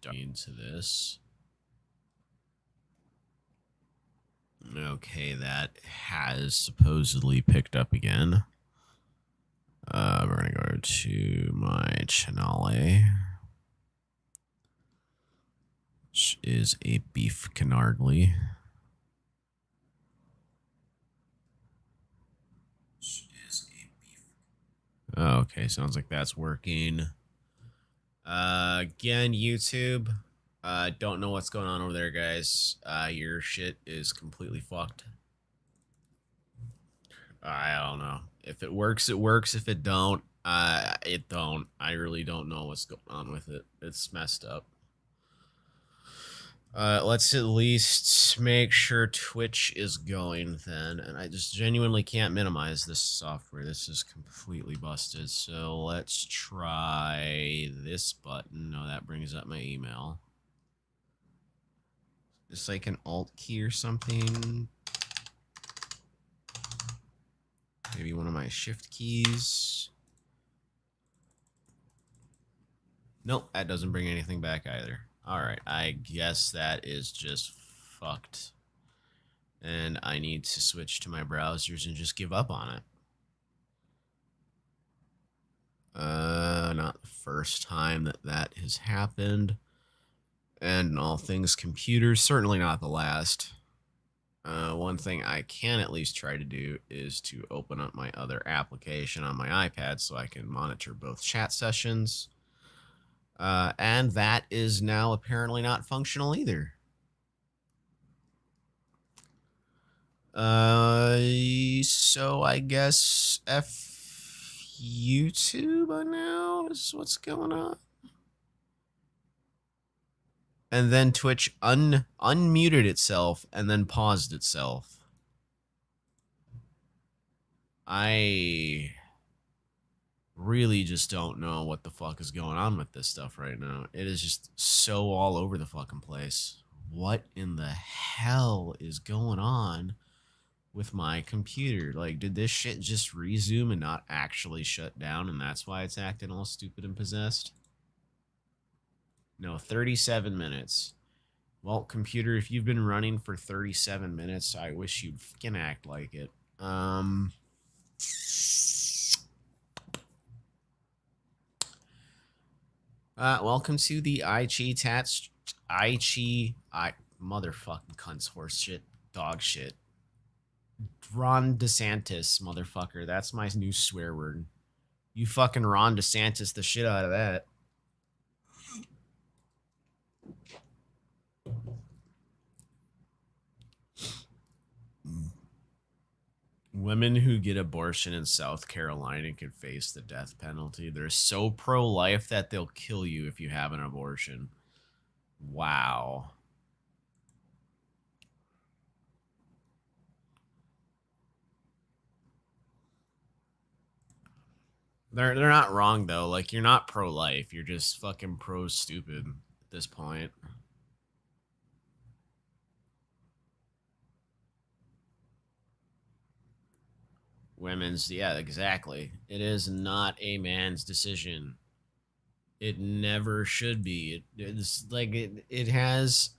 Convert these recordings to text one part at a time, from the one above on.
into this. Okay, that has supposedly picked up again. We're gonna go to my channel, which is a beef canardly. Okay, sounds like that's working. Again, YouTube. Don't know what's going on over there, guys. Your shit is completely fucked. I don't know. If it works, it works. If it don't, it don't. I really don't know what's going on with it. It's messed up. Let's at least make sure Twitch is going then. And I just genuinely can't minimize this software. This is completely busted. So let's try this button. No, that brings up my email. Just like an alt key or something. Maybe one of my shift keys. Nope, that doesn't bring anything back either. Alright, I guess that is just fucked. And I need to switch to my browsers and just give up on it. Not the first time that has happened. And in all things computers, certainly not the last. One thing I can at least try to do is to open up my other application on my iPad so I can monitor both chat sessions. And that is now apparently not functional either. So I guess F YouTube now is what's going on. And then Twitch unmuted itself and then paused itself. I really just don't know what the fuck is going on with this stuff right now. It is just so all over the fucking place. What in the hell is going on with my computer? Like, did this shit just resume and not actually shut down, and that's why it's acting all stupid and possessed? No, 37 minutes. Well, computer, if you've been running for 37 minutes, I wish you'd fucking act like it. Welcome to the motherfucking cunts, horse shit, dog shit. Ron DeSantis, motherfucker. That's my new swear word. You fucking Ron DeSantis the shit out of that. Women who get abortion in South Carolina could face the death penalty. They're so pro-life that they'll kill you if you have an abortion. Wow. They're not wrong though. Like, you're not pro-life. You're just fucking pro-stupid at this point. Women's, yeah, exactly. It is not a man's decision. It never should be. It's like it has.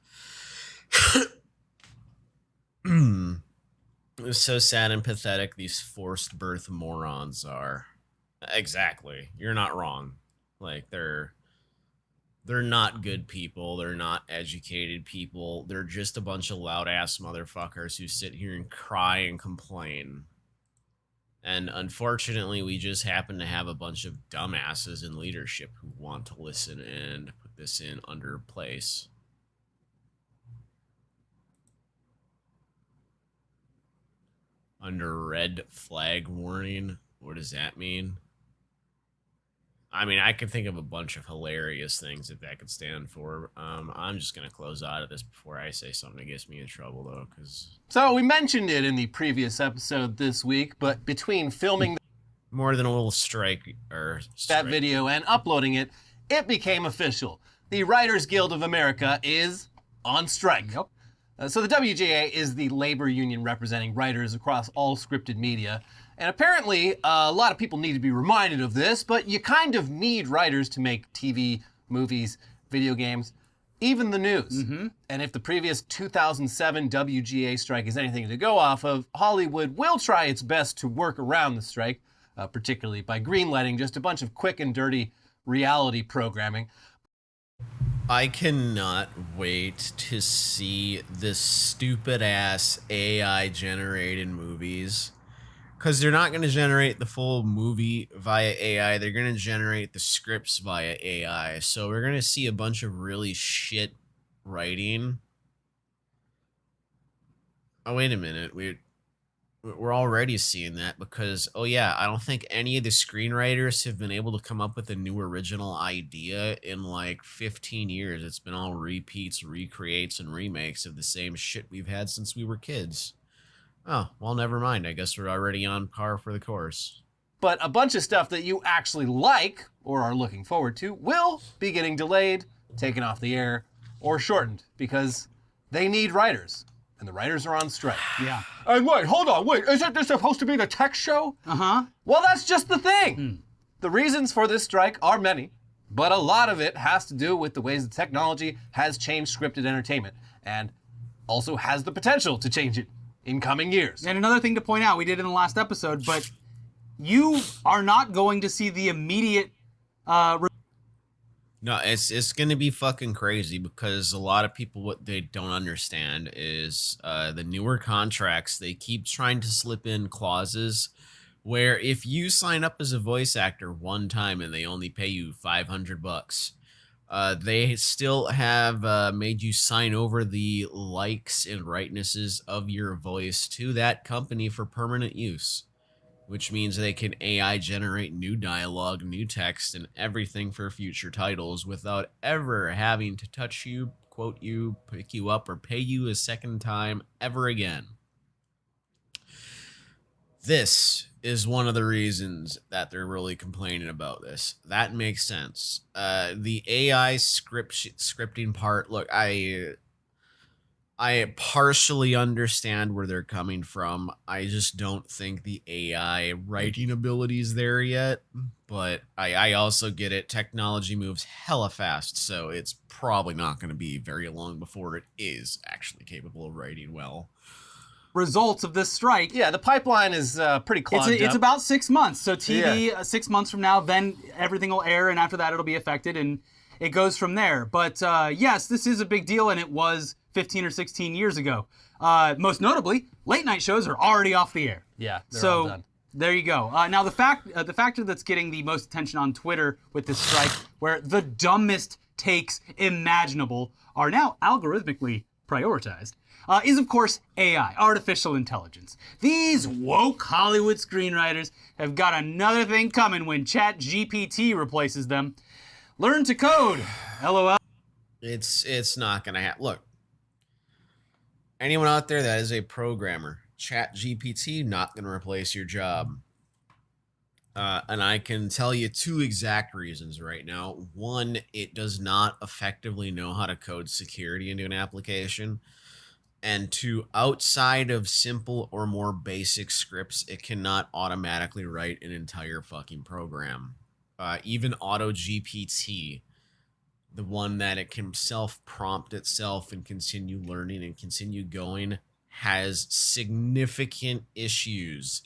It's so sad and pathetic these forced birth morons are. Exactly. You're not wrong. Like, they're not good people. They're not educated people. They're just a bunch of loud ass motherfuckers who sit here and cry and complain. And unfortunately, we just happen to have a bunch of dumbasses in leadership who want to listen and put this in under place. Under red flag warning? What does that mean? I mean, I could think of a bunch of hilarious things that could stand for. I'm just going to close out of this before I say something that gets me in trouble, though, because... So we mentioned it in the previous episode this week, but between filming more than a little strike that video and uploading it, it became official. The Writers Guild of America is on strike. Yep. So the WGA is the labor union representing writers across all scripted media. And apparently, a lot of people need to be reminded of this, but you kind of need writers to make TV, movies, video games. even the news. And if the previous 2007 WGA strike is anything to go off of, Hollywood will try its best to work around the strike, particularly by greenlighting just a bunch of quick and dirty reality programming. I cannot wait to see this stupid ass AI generated movies. Because they're not going to generate the full movie via AI. They're going to generate the scripts via AI. So we're going to see a bunch of really shit writing. Oh, wait a minute. We're already seeing that because, oh yeah, I don't think any of the screenwriters have been able to come up with a new original idea in like 15 years. It's been all repeats, recreates, and remakes of the same shit we've had since we were kids. Oh, well, never mind. I guess we're already on par for the course. But a bunch of stuff that you actually like or are looking forward to will be getting delayed, taken off the air, or shortened because they need writers. And the writers are on strike. Yeah. And wait, hold on, wait, isn't this supposed to be the tech show? Uh-huh. Well, that's just the thing. The reasons for this strike are many, but a lot of it has to do with the ways that technology has changed scripted entertainment and also has the potential to change it in coming years. And another thing to point out, we did in the last episode, but you are not going to see the immediate No, it's going to be fucking crazy because a lot of people, what they don't understand is the newer contracts, they keep trying to slip in clauses where if you sign up as a voice actor one time and they only pay you $500, they still have made you sign over the likes and rightnesses of your voice to that company for permanent use, which means they can AI generate new dialogue, new text, and everything for future titles without ever having to touch you, quote you, pick you up, or pay you a second time ever again. This is one of the reasons that they're really complaining about this. That makes sense. The AI scripting part, look, I partially understand where they're coming from. I just don't think the AI writing ability is there yet. But I also get it. Technology moves hella fast, so it's probably not going to be very long before it is actually capable of writing well. results of this strike. Yeah, the pipeline is pretty clogged up. It's about 6 months. So TV, 6 months from now, then everything will air, and after that it'll be affected, and it goes from there. But yes, this is a big deal, and it was 15 or 16 years ago. Most notably, late night shows are already off the air. Yeah, they're all done. There you go. Now the factor that's getting the most attention on Twitter with this strike, where the dumbest takes imaginable are now algorithmically prioritized, is of course AI, artificial intelligence. These woke Hollywood screenwriters have got another thing coming when ChatGPT replaces them. Learn to code. LOL. It's not gonna happen. Look, anyone out there that is a programmer, ChatGPT not gonna replace your job. And I can tell you two exact reasons right now. One, it does not effectively know how to code security into an application. And two, outside of simple or more basic scripts, it cannot automatically write an entire fucking program. Even AutoGPT, the one that it can self-prompt itself and continue learning and continue going, has significant issues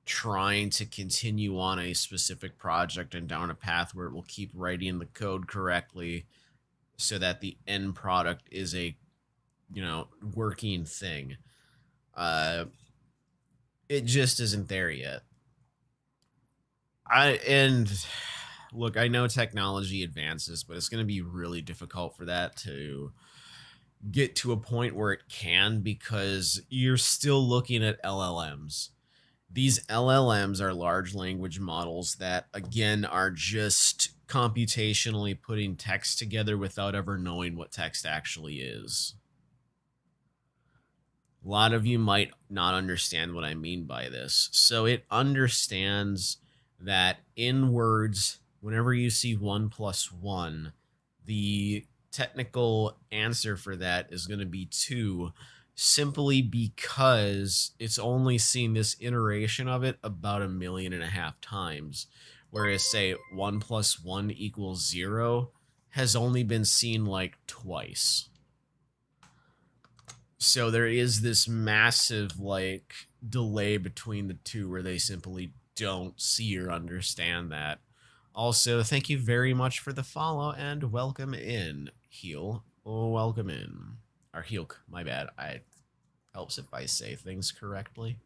trying to continue on a specific project and down a path where it will keep writing the code correctly so that the end product is a, working thing. It just isn't there yet. Look, I know technology advances, but it's going to be really difficult for that to get to a point where it can, because you're still looking at LLMs. These LLMs are large language models that, again, are just computationally putting text together without ever knowing what text actually is. A lot of you might not understand what I mean by this. So it understands that in words, whenever you see 1 + 1, the technical answer for that is going to be 2, simply because it's only seen this iteration of it about 1.5 million times. Whereas, say, 1 + 1 = 0, has only been seen like twice. So there is this massive like delay between the two where they simply don't see or understand that. Also, thank you very much for the follow and welcome in, Heel. Oh, welcome in. Or Heelk, my bad. It helps if I say things correctly.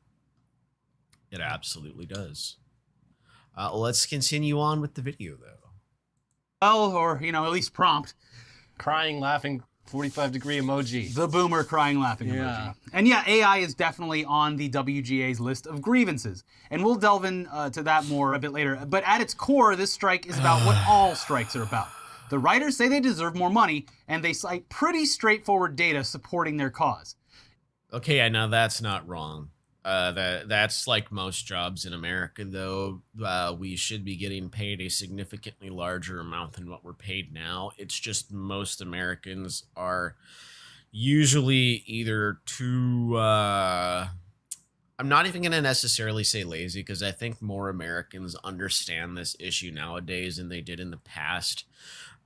It absolutely does. Let's continue on with the video, though. Well, or, you know, at least prompt. Crying, laughing, 45-degree emoji. The boomer crying laughing Yeah. emoji. And yeah, AI is definitely on the WGA's list of grievances. And we'll delve into that more a bit later. But at its core, this strike is about what all strikes are about. The writers say they deserve more money, and they cite pretty straightforward data supporting their cause. Okay, now that's not wrong. That's like most jobs in America, though. We should be getting paid a significantly larger amount than what we're paid now. It's just most Americans are usually either too. I'm not even going to necessarily say lazy, because I think more Americans understand this issue nowadays than they did in the past.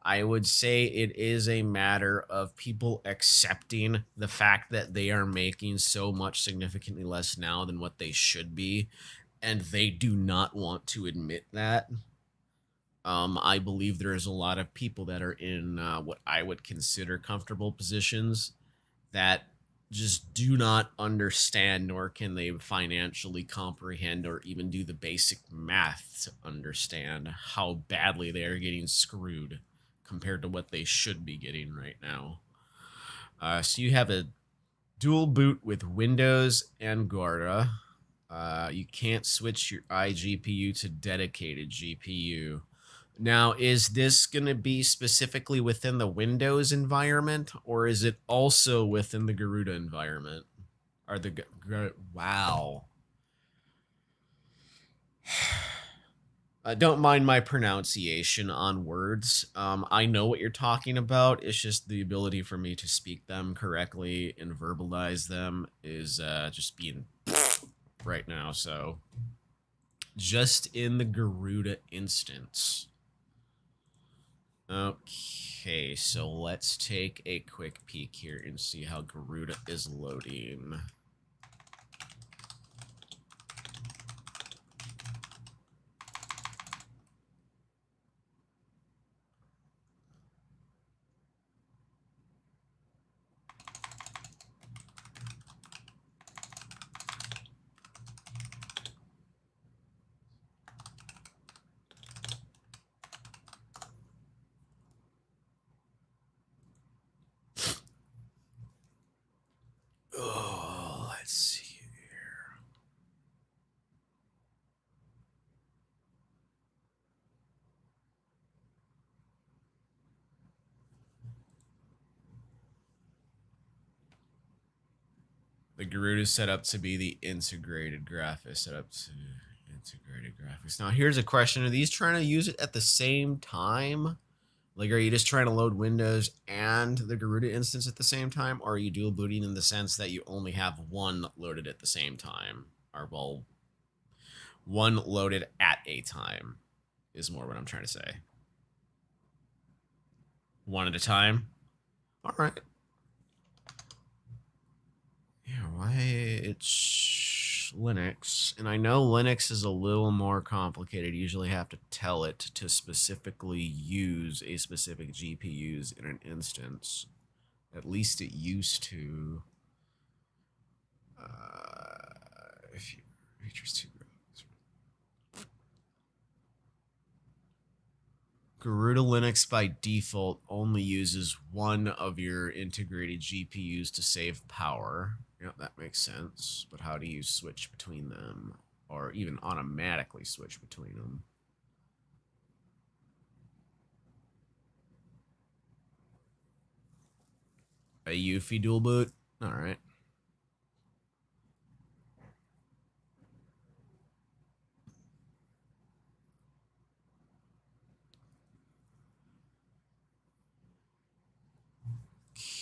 I would say it is a matter of people accepting the fact that they are making so much significantly less now than what they should be, and they do not want to admit that. I believe there is a lot of people that are in what I would consider comfortable positions that just do not understand, nor can they financially comprehend or even do the basic math to understand how badly they are getting screwed compared to what they should be getting right now. So you have a dual boot with Windows and Guarda. You can't switch your iGPU to dedicated GPU. Now, is this going to be specifically within the Windows environment, or is it also within the Garuda environment? Or the wow. Don't mind my pronunciation on words. I know what you're talking about. It's just the ability for me to speak them correctly and verbalize them is just being right now. So, just in the Garuda instance. Okay, so let's take a quick peek here and see how Garuda is loading. Oh, let's see here. The Garuda is set up to be the integrated graphics. Set up to integrated graphics. Now, here's a question. Are these trying to use it at the same time? Like, are you just trying to load Windows and the Garuda instance at the same time? Or are you dual booting in the sense that you only have one loaded at the same time? Or, well, one loaded at a time is more what I'm trying to say. One at a time? All right. Yeah, why it's Linux. And I know Linux is a little more complicated. You usually have to tell it to specifically use a specific GPUs in an instance. At least it used to. If you features too. Garuda Linux by default only uses one of your integrated GPUs to save power. Yep, that makes sense. But how do you switch between them? Or even automatically switch between them? A UEFI dual boot? Alright.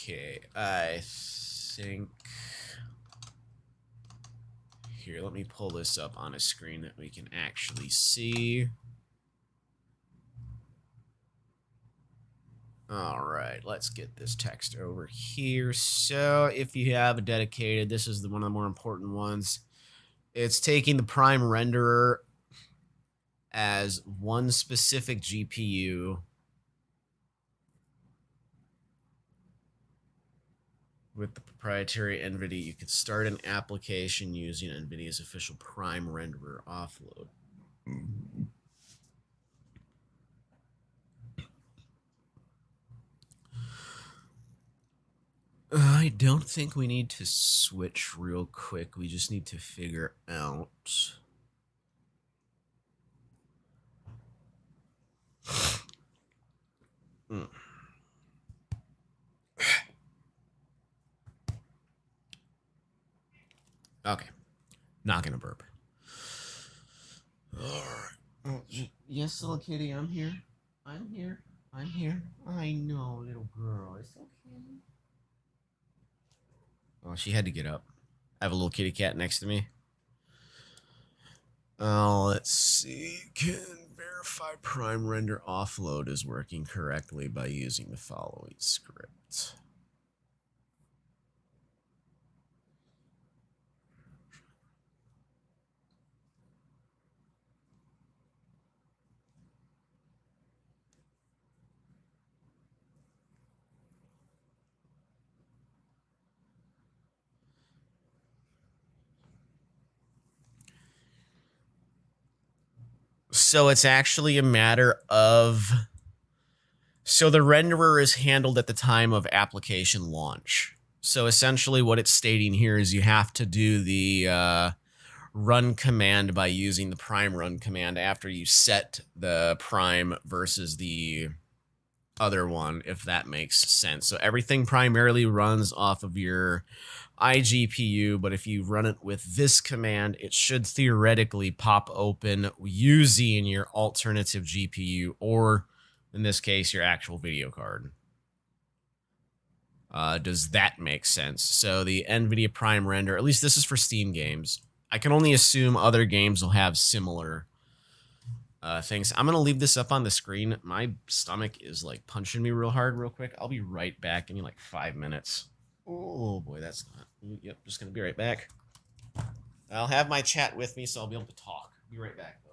Okay, I think... Here, let me pull this up on a screen that we can actually see. All right, let's get this text over here. So if you have a dedicated, this is one of the more important ones. It's taking the prime renderer as one specific GPU with the proprietary NVIDIA. You can start an application using NVIDIA's official prime renderer offload. I don't think we need to switch real quick. We just need to figure out. Okay. Not gonna burp. Alright. Yes, little kitty, I'm here. I'm here. I'm here. I know, little girl. It's okay. Oh, she had to get up. I have a little kitty cat next to me. Let's see. Can verify prime render offload is working correctly by using the following script. So it's actually a matter of... So the renderer is handled at the time of application launch. So essentially what it's stating here is you have to do the run command by using the prime run command after you set the prime versus the other one, if that makes sense. So everything primarily runs off of your iGPU, but if you run it with this command, it should theoretically pop open using your alternative GPU, or in this case, your actual video card. Does that make sense? So the NVIDIA Prime Render, at least this is for Steam games. I can only assume other games will have similar things. I'm going to leave this up on the screen. My stomach is like punching me real hard real quick. I'll be right back. Give me like 5 minutes. Oh boy, that's not... Yep, just going to be right back. I'll have my chat with me, so I'll be able to talk. Be right back, though.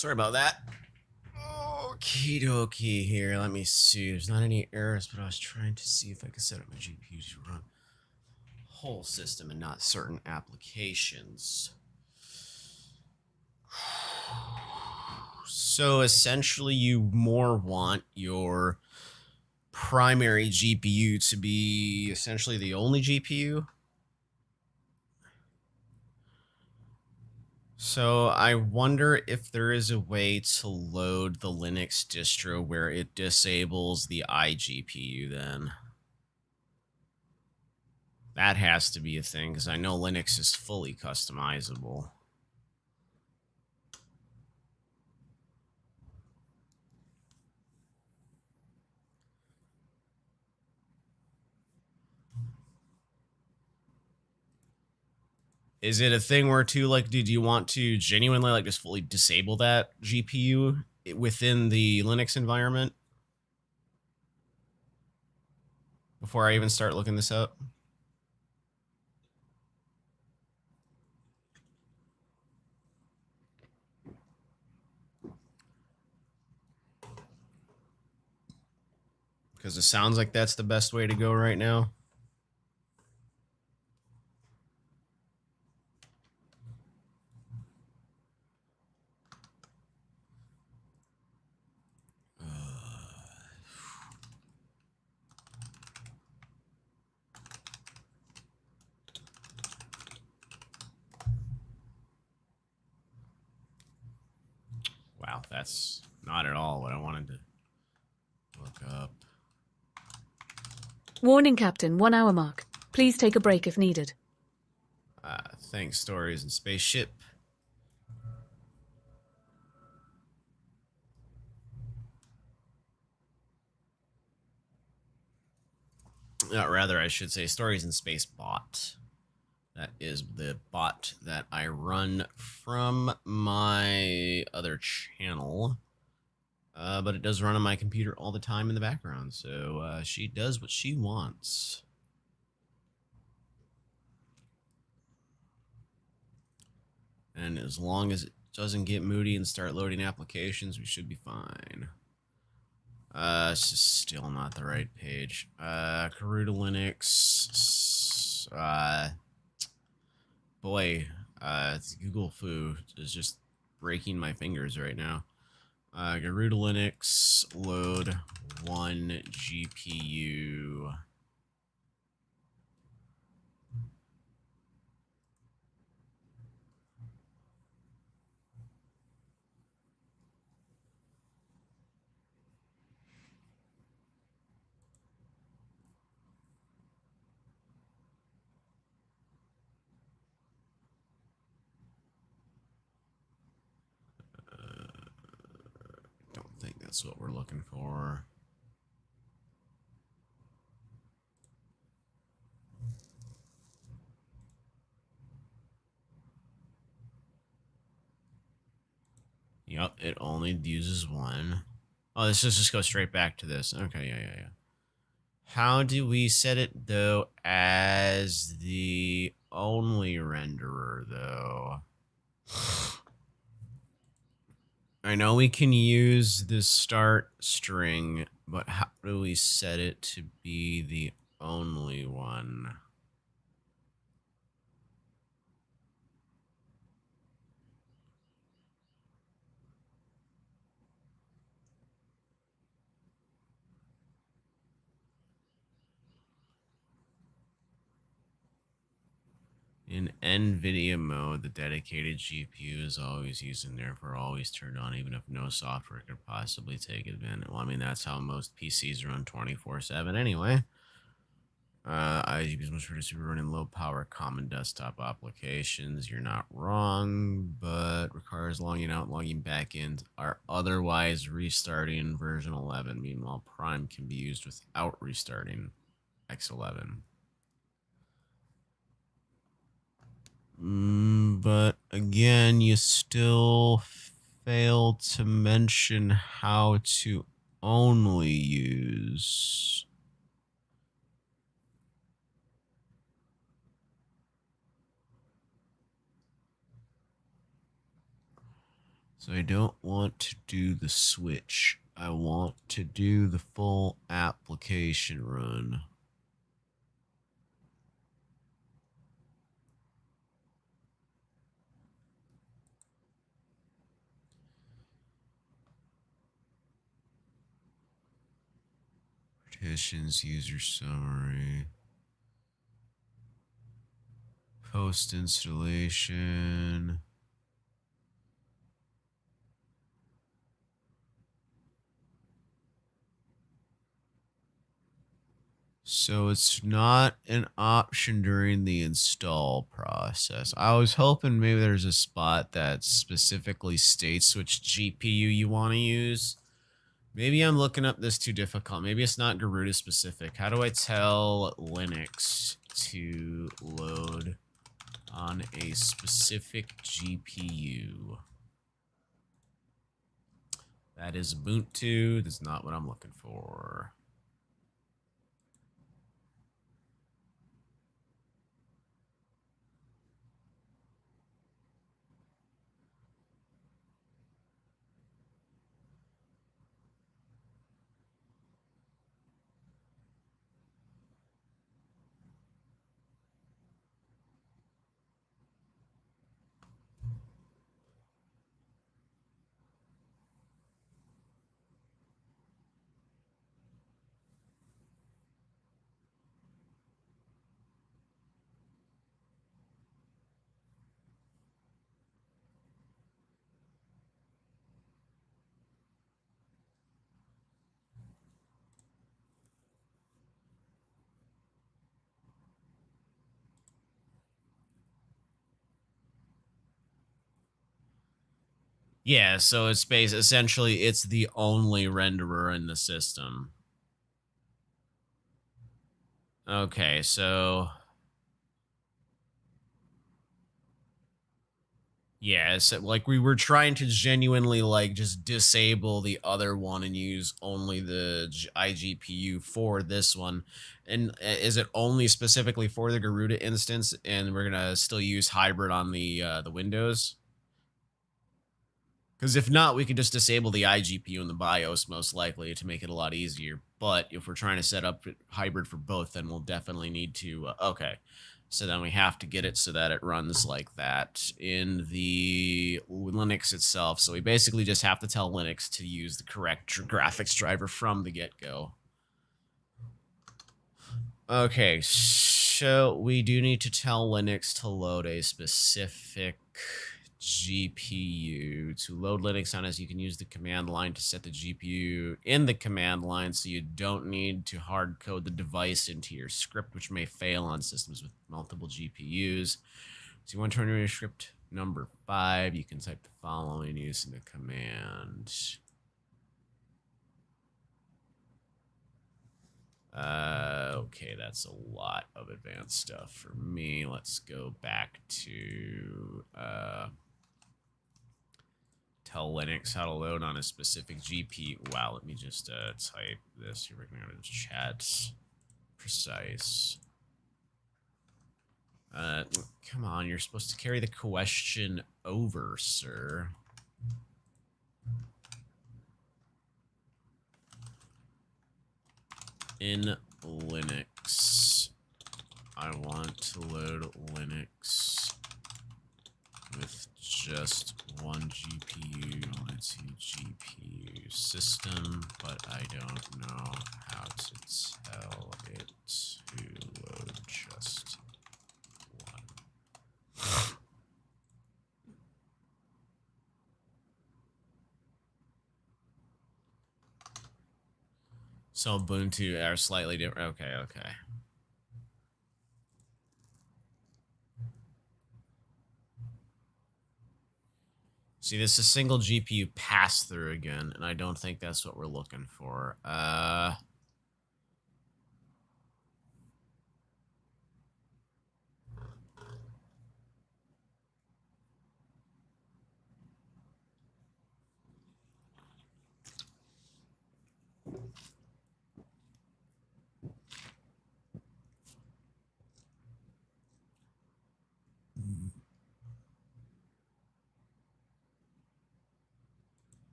Sorry about that. Okie dokie here. Let me see. There's not any errors, but I was trying to see if I could set up my GPU to run the whole system and not certain applications. So essentially, you more want your primary GPU to be essentially the only GPU. So I wonder if there is a way to load the Linux distro where it disables the iGPU then. That has to be a thing, because I know Linux is fully customizable. Is it a thing where, too, like, did you want to genuinely, like, just fully disable that GPU within the Linux environment? Before I even start looking this up? Because it sounds like that's the best way to go right now. Wow, that's not at all what I wanted to look up. Warning, Captain. 1 hour mark. Please take a break if needed. Thanks, Stories and Spaceship. Rather, I should say Stories and Space Bot. That is the bot that I run from my other channel. But it does run on my computer all the time in the background, so she does what she wants. And as long as it doesn't get moody and start loading applications, we should be fine. It's just still not the right page. Karuta Linux. Boy, Google Foo is just breaking my fingers right now. Garuda Linux, load 1 GPU. Don't think that's what we're looking for. Yep, it only uses 1. Oh, this just go straight back to this. Okay, yeah. How do we set it, though, as the only renderer, though? I know we can use the start string, but how do we set it to be the only one? In NVIDIA mode, the dedicated GPU is always used and therefore always turned on, even if no software could possibly take advantage. Well, I mean, that's how most PCs run 24/7 anyway. iGPUs must produce running low power common desktop applications. You're not wrong, but requires logging out, logging back in, are otherwise restarting version 11. Meanwhile, Prime can be used without restarting X11. But again, you still fail to mention how to only use. So I don't want to do the switch. I want to do the full application run. Partitions, user summary. Post installation. So it's not an option during the install process. I was hoping maybe there's a spot that specifically states which GPU you want to use. Maybe I'm looking up this too difficult. Maybe it's not Garuda specific. How do I tell Linux to load on a specific GPU? That is Ubuntu. That's not what I'm looking for. Yeah, so it's essentially it's the only renderer in the system. Okay, so yeah, so like we were trying to genuinely like just disable the other one and use only the iGPU for this one. And is it only specifically for the Garuda instance and we're going to still use hybrid on the Windows? Because if not, we could just disable the iGPU in the BIOS most likely to make it a lot easier. But if we're trying to set up hybrid for both, then we'll definitely need to... okay, so then we have to get it so that it runs like that in the Linux itself. So we basically just have to tell Linux to use the correct graphics driver from the get-go. Okay, so we do need to tell Linux to load a specific GPU. To load Linux on us, you can use the command line to set the GPU in the command line, so you don't need to hard code the device into your script, which may fail on systems with multiple GPUs. So you want to turn your script number 5, you can type the following using the command. Okay, that's a lot of advanced stuff for me. Let's go back to tell Linux how to load on a specific GPU. Wow, let me just type this. You're going to go to chat. Precise. Come on, you're supposed to carry the question over, sir. In Linux, I want to load Linux with just one GPU on a 2-GPU system, but I don't know how to tell it to load just one. So Ubuntu are slightly different. Okay, okay. See, this is a single GPU pass-through again, and I don't think that's what we're looking for.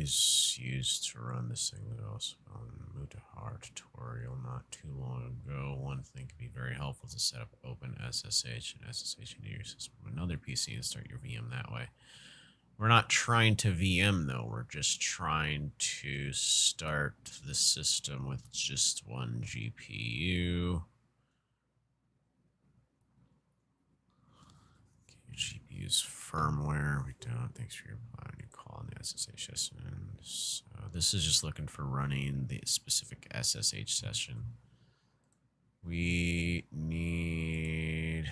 GPUs used to run this thing that also moved to hard tutorial not too long ago. One thing could be very helpful to set up open SSH and SSH into your system from another PC and start your VM that way. We're not trying to VM though, we're just trying to start the system with just one GPU. GPU's firmware. We don't. Thanks for your new call on the SSH session. So this is just looking for running the specific SSH session. We need.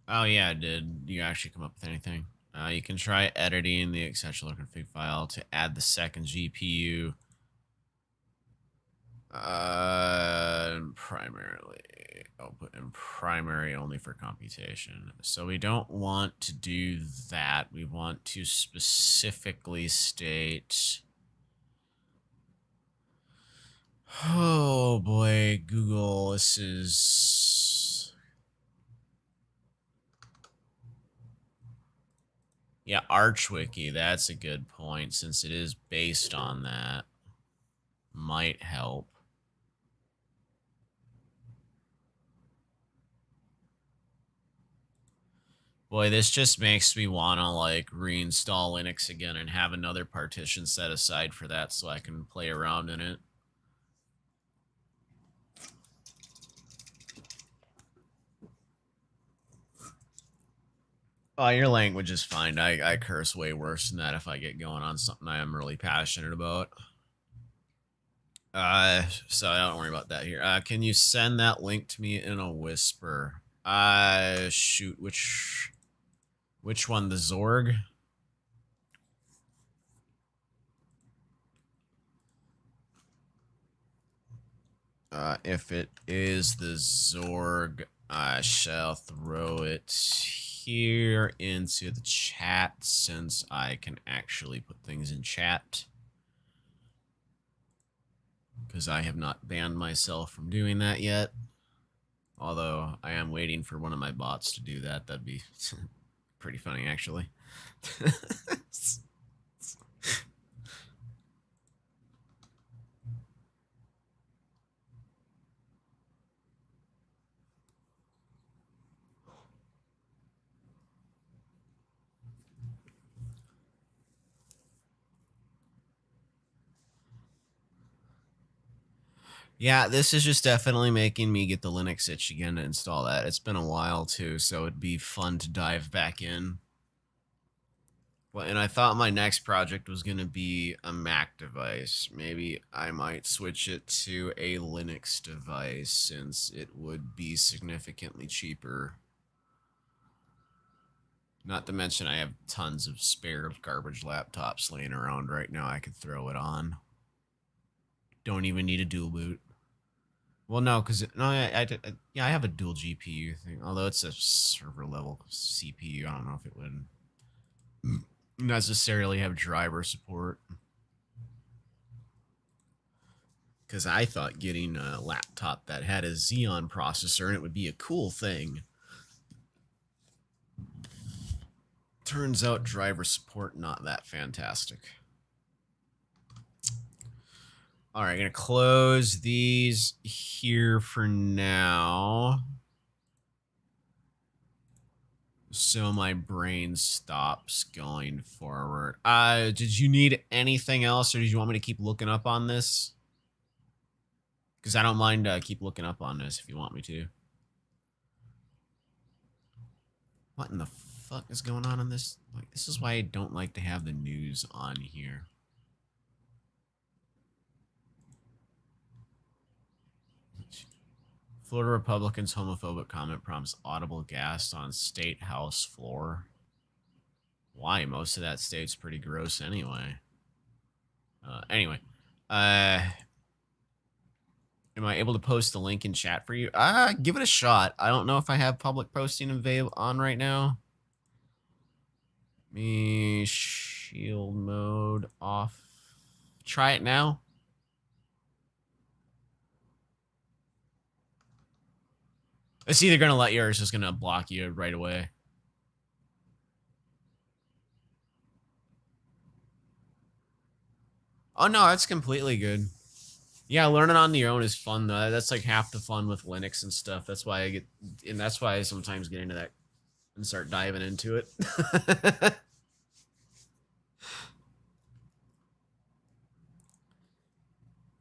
Oh yeah, did you actually come up with anything? You can try editing the essential config file to add the second GPU. Primarily, I'll put in primary only for computation. So we don't want to do that. We want to specifically state. Oh boy, Google, this is. Yeah, ArchWiki, that's a good point since it is based on that. Might help. Boy, this just makes me want to like reinstall Linux again and have another partition set aside for that so I can play around in it. Oh, your language is fine. I curse way worse than that if I get going on something I am really passionate about. So I don't worry about that here. Can you send that link to me in a whisper? Shoot, which one? The Zorg? If it is the Zorg, I shall throw it here into the chat since I can actually put things in chat. Because I have not banned myself from doing that yet. Although I am waiting for one of my bots to do that. That'd be pretty funny, actually. Yeah, this is just definitely making me get the Linux itch again to install that. It's been a while too, so it'd be fun to dive back in. Well, and I thought my next project was going to be a Mac device. Maybe I might switch it to a Linux device since it would be significantly cheaper. Not to mention I have tons of spare garbage laptops laying around right now. I could throw it on. Don't even need a dual boot. Well, no, because I have a dual GPU thing. Although it's a server level CPU, I don't know if it would necessarily have driver support. Because I thought getting a laptop that had a Xeon processor and it would be a cool thing. Turns out driver support not that fantastic. All right, gonna close these here for now. So my brain stops going forward. Did you need anything else or did you want me to keep looking up on this? Because I don't mind keep looking up on this if you want me to. What in the fuck is going on in this? Like, this is why I don't like to have the news on here. Florida Republicans' homophobic comment prompts audible gasp on state house floor. Why? Most of that state's pretty gross anyway. Anyway, Am I able to post a link in chat for you? Give it a shot. I don't know if I have public posting available on right now. Me shield mode off. Try it now. It's either gonna let you or it's just gonna block you right away. Oh no, that's completely good. Yeah, learning on your own is fun though. That's like half the fun with Linux and stuff. That's why I get, and that's why I sometimes get into that and start diving into it.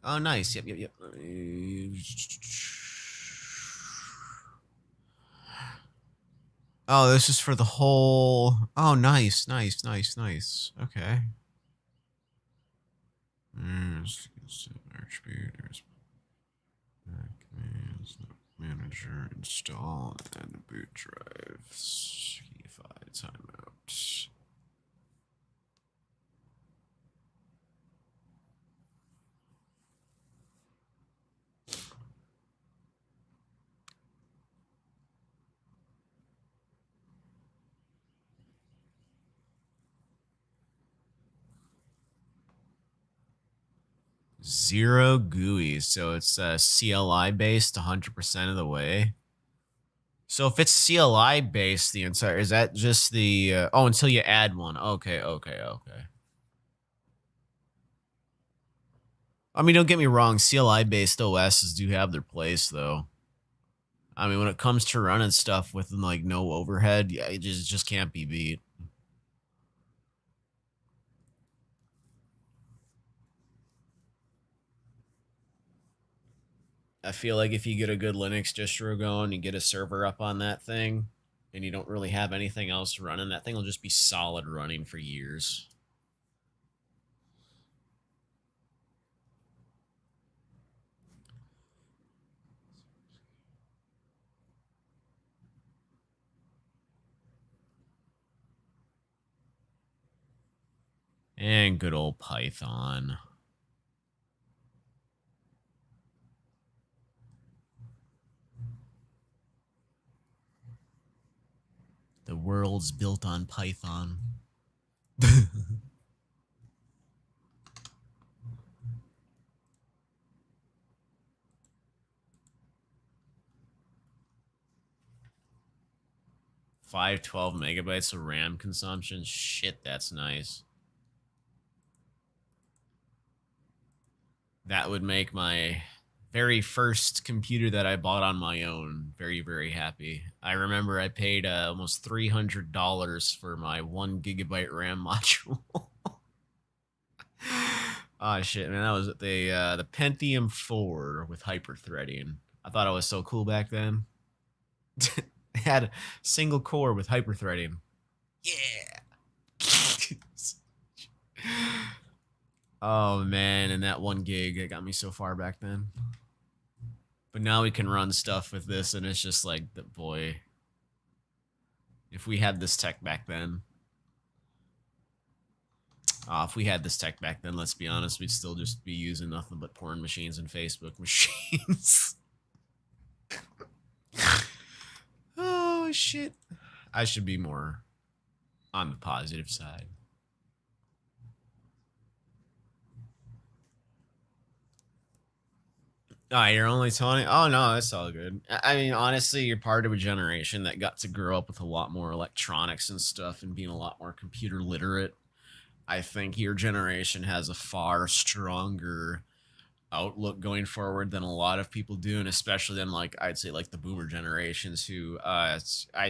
Oh, nice. Yep. Oh, this is for the whole. Oh, nice. Okay. Commands, manager, install, and boot drives. Keyfi timeout. Zero GUI, so it's CLI based 100% of the way. So if it's CLI based the entire, is that just the oh, until you add one? Okay. I mean, don't get me wrong, CLI based OSs do have their place though. I mean, when it comes to running stuff with like no overhead, yeah, it just can't be beat. I feel like if you get a good Linux distro going, you get a server up on that thing, and you don't really have anything else running, that thing will just be solid running for years. And good old Python. The world's built on Python. $512 megabytes of RAM consumption. Shit, that's nice. That would make my very first computer that I bought on my own very, very happy. I remember I paid almost $300 for my 1 gigabyte RAM module. Oh shit, man, that was the Pentium 4 with hyperthreading. I thought it was so cool back then. It had a single core with hyperthreading. Yeah. Oh man, and that 1 gig, it got me so far back then. But now we can run stuff with this, and it's just like, boy, if we had this tech back then. If we had this tech back then, let's be honest, we'd still just be using nothing but porn machines and Facebook machines. Oh, shit. I should be more on the positive side. Oh, you're only 20? Oh, no, that's all good. I mean, honestly, you're part of a generation that got to grow up with a lot more electronics and stuff and being a lot more computer literate. I think your generation has a far stronger outlook going forward than a lot of people do, and especially then, like, I'd say, like, the boomer generations who, I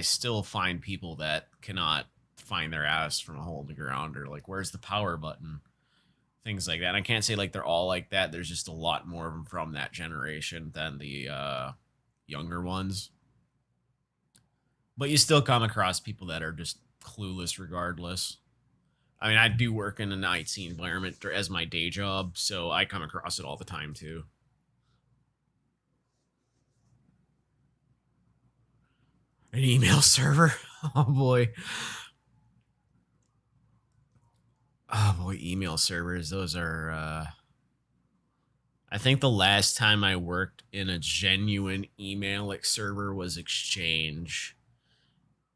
still find people that cannot find their ass from a hole in the ground, or, like, where's the power button? Things like that. And I can't say, like, they're all like that. There's just a lot more of them from that generation than the younger ones. But you still come across people that are just clueless regardless. I mean, I do work in an IT environment as my day job, so I come across it all the time, too. An email server? Oh, boy. Oh, boy, email servers. Those are... I think the last time I worked in a genuine email server was Exchange.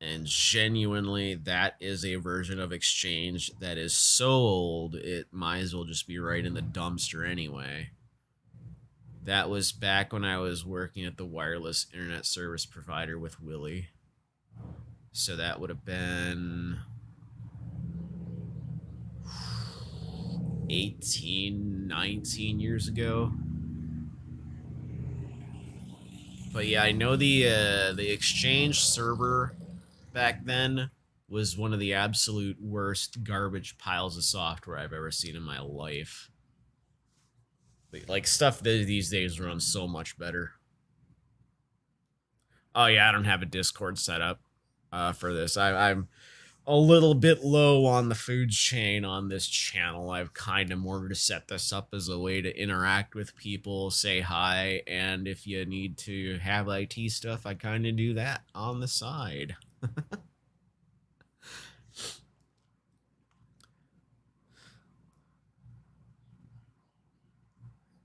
And genuinely, that is a version of Exchange that is so old, it might as well just be right in the dumpster anyway. That was back when I was working at the wireless internet service provider with Willie. So that would have been 18, 19 years ago. But yeah, I know the Exchange server back then was one of the absolute worst garbage piles of software I've ever seen in my life. Like stuff that these days runs so much better. Oh yeah, I don't have a Discord set up for this. I'm a little bit low on the food chain on this channel. I've kind of more to set this up as a way to interact with people, say hi, and if you need to have IT stuff, I kind of do that on the side.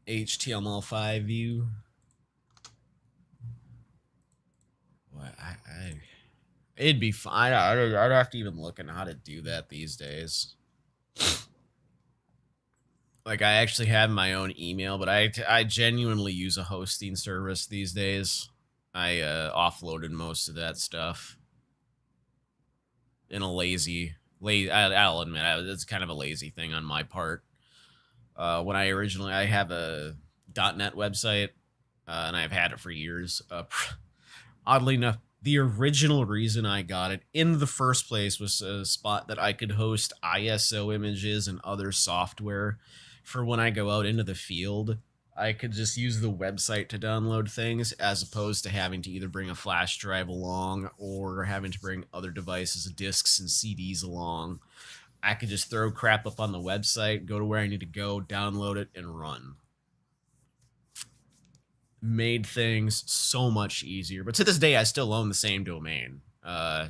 HTML5 view. What it'd be fine. I'd have to even look at how to do that these days. Like I actually have my own email, but I genuinely use a hosting service these days. I offloaded most of that stuff in a lazy. I'll admit it's kind of a lazy thing on my part. When I have a .NET website, and I've had it for years. Oddly enough, the original reason I got it in the first place was a spot that I could host ISO images and other software for when I go out into the field. I could just use the website to download things as opposed to having to either bring a flash drive along or having to bring other devices, discs, and CDs along. I could just throw crap up on the website, go to where I need to go, download it, and run. Made things so much easier. But to this day, I still own the same domain. I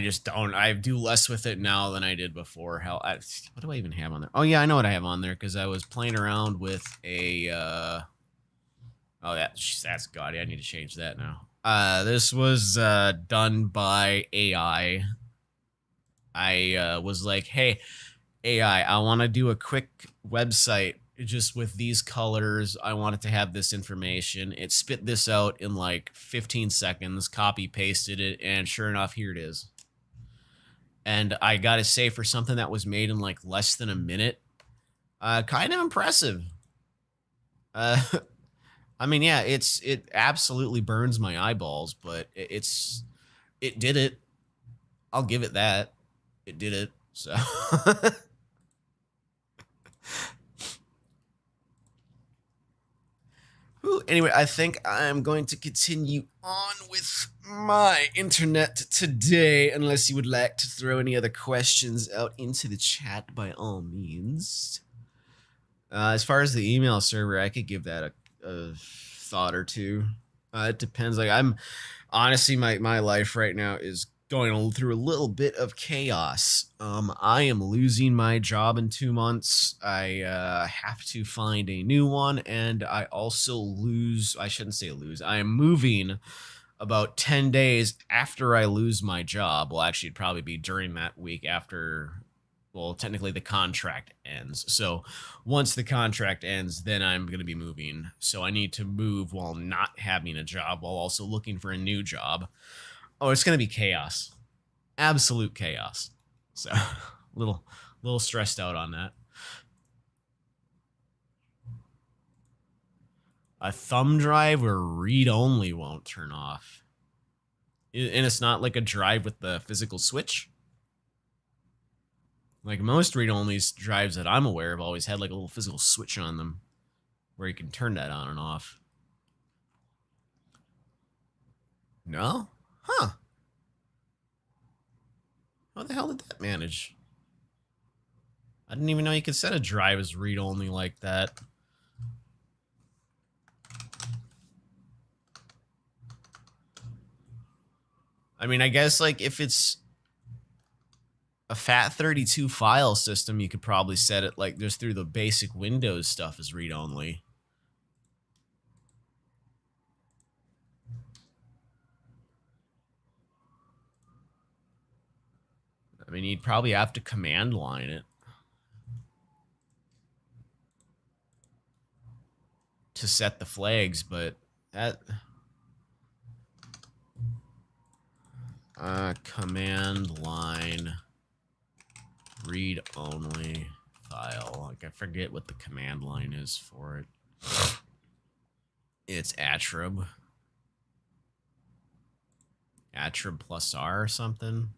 just don't. I do less with it now than I did before. Hell, what do I even have on there? Oh, yeah, I know what I have on there because I was playing around with a... oh, that's gaudy. I need to change that now. This was done by AI. I was like, hey, AI, I want to do a quick website just with these colors. I want it to have this information. It spit this out in like 15 seconds, copy pasted it, and sure enough, here it is. And I gotta say, for something that was made in like less than a minute, kind of impressive. I mean, yeah, it absolutely burns my eyeballs, but it did it. I'll give it that. It did it. So anyway, I think I'm going to continue on with my internet today, unless you would like to throw any other questions out into the chat, by all means. As far as the email server, I could give that a thought or two. It depends. Like I'm honestly, my life right now is going through a little bit of chaos. I am losing my job in 2 months. I have to find a new one, and I also I shouldn't say lose. I am moving about 10 days after I lose my job. Well, actually, it'd probably be during that week after, well, technically the contract ends. So once the contract ends, then I'm going to be moving. So I need to move while not having a job, while also looking for a new job. Oh, it's going to be chaos. Absolute chaos. So, little stressed out on that. A thumb drive where read-only won't turn off. And it's not like a drive with the physical switch? Like most read-only drives that I'm aware of always had like a little physical switch on them where you can turn that on and off. No? Huh. How the hell did that manage? I didn't even know you could set a drive as read-only like that. I mean, I guess like if it's a FAT32 file system, you could probably set it like just through the basic Windows stuff as read-only. I mean, you'd probably have to command line it to set the flags, but that command line read only file. Like, I forget what the command line is for it. It's attrib plus R or something.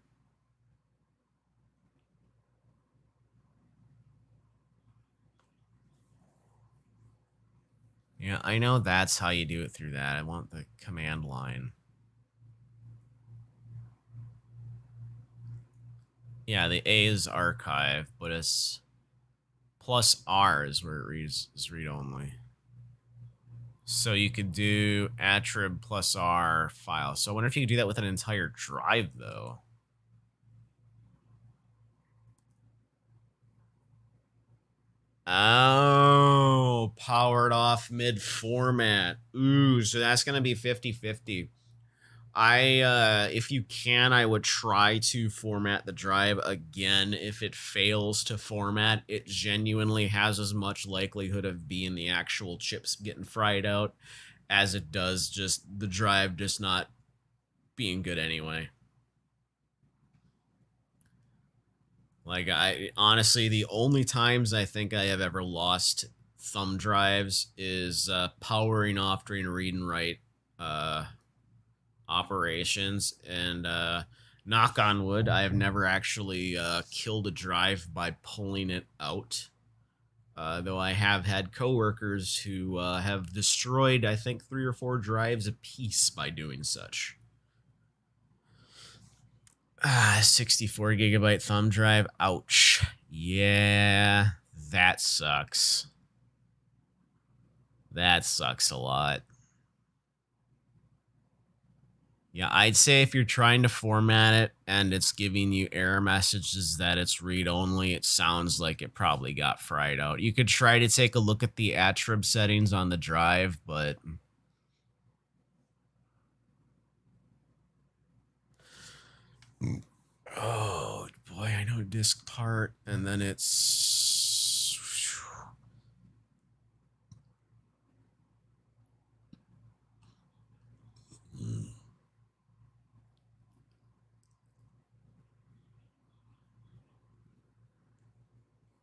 Yeah, I know that's how you do it through that. I want the command line. Yeah, the A is archive, but it's plus R is where it reads is read only. So you could do attrib plus R file. So I wonder if you could do that with an entire drive, though. Oh, powered off mid-format. Ooh, so that's going to be 50-50. If you can, I would try to format the drive again. If it fails to format, it genuinely has as much likelihood of being the actual chips getting fried out as it does just the drive just not being good anyway. Like, I honestly, the only times I think I have ever lost thumb drives is powering off during read and write operations, and knock on wood, I have never actually killed a drive by pulling it out, though I have had coworkers who have destroyed, I think, 3 or 4 drives apiece by doing such. 64 gigabyte thumb drive, ouch. Yeah, that sucks. That sucks a lot. Yeah, I'd say if you're trying to format it and it's giving you error messages that it's read-only, it sounds like it probably got fried out. You could try to take a look at the attrib settings on the drive, but... Oh, boy, I know disk part, and then it's...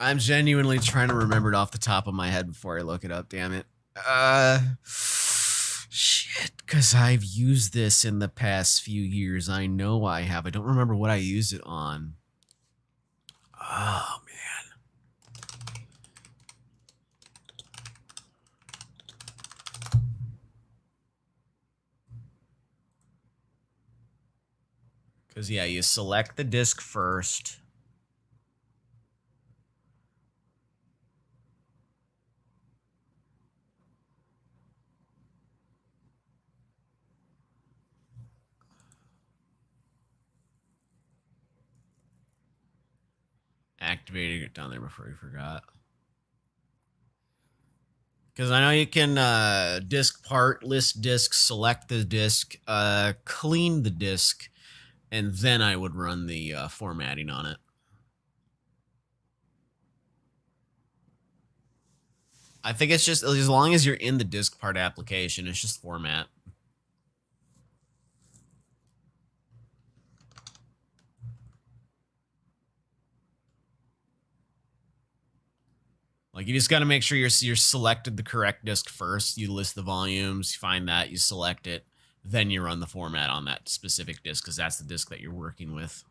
I'm genuinely trying to remember it off the top of my head before I look it up, damn it. Shit, because I've used this in the past few years. I know I have. I don't remember what I used it on. Oh, man. Because, yeah, you select the disk first. Activating it down there before we forgot. Because I know you can disk part, list disk, select the disk, clean the disk, and then I would run the formatting on it. I think it's just, as long as you're in the disk part application, it's just format. Like, you just got to make sure you're selected the correct disk first. You list the volumes, you find that, you select it, then you run the format on that specific disk, because that's the disk that you're working with.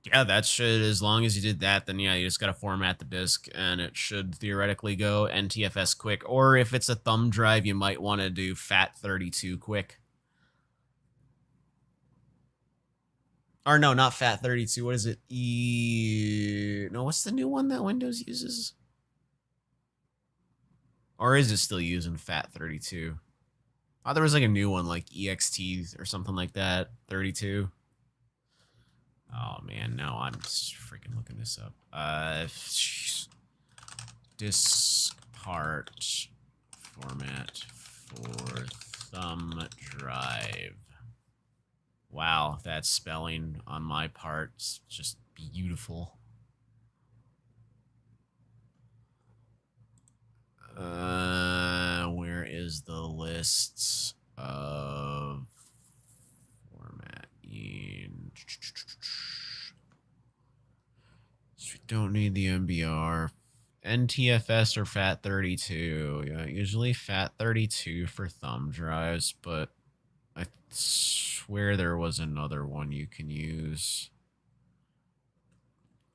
Yeah, that should, as long as you did that, then yeah, you just got to format the disk, and it should theoretically go NTFS quick. Or if it's a thumb drive, you might want to do FAT32 quick. Or no, not FAT32. What is it? No, what's the new one that Windows uses? Or is it still using FAT32? Oh, there was like a new one, like EXT or something like that. 32. Oh man, no, I'm just freaking looking this up. Disk part format for thumb drive. Wow, that spelling on my part is just beautiful. Where is the lists of formatting? So we don't need the MBR. NTFS or FAT32. Yeah, usually FAT32 for thumb drives, but I swear there was another one you can use.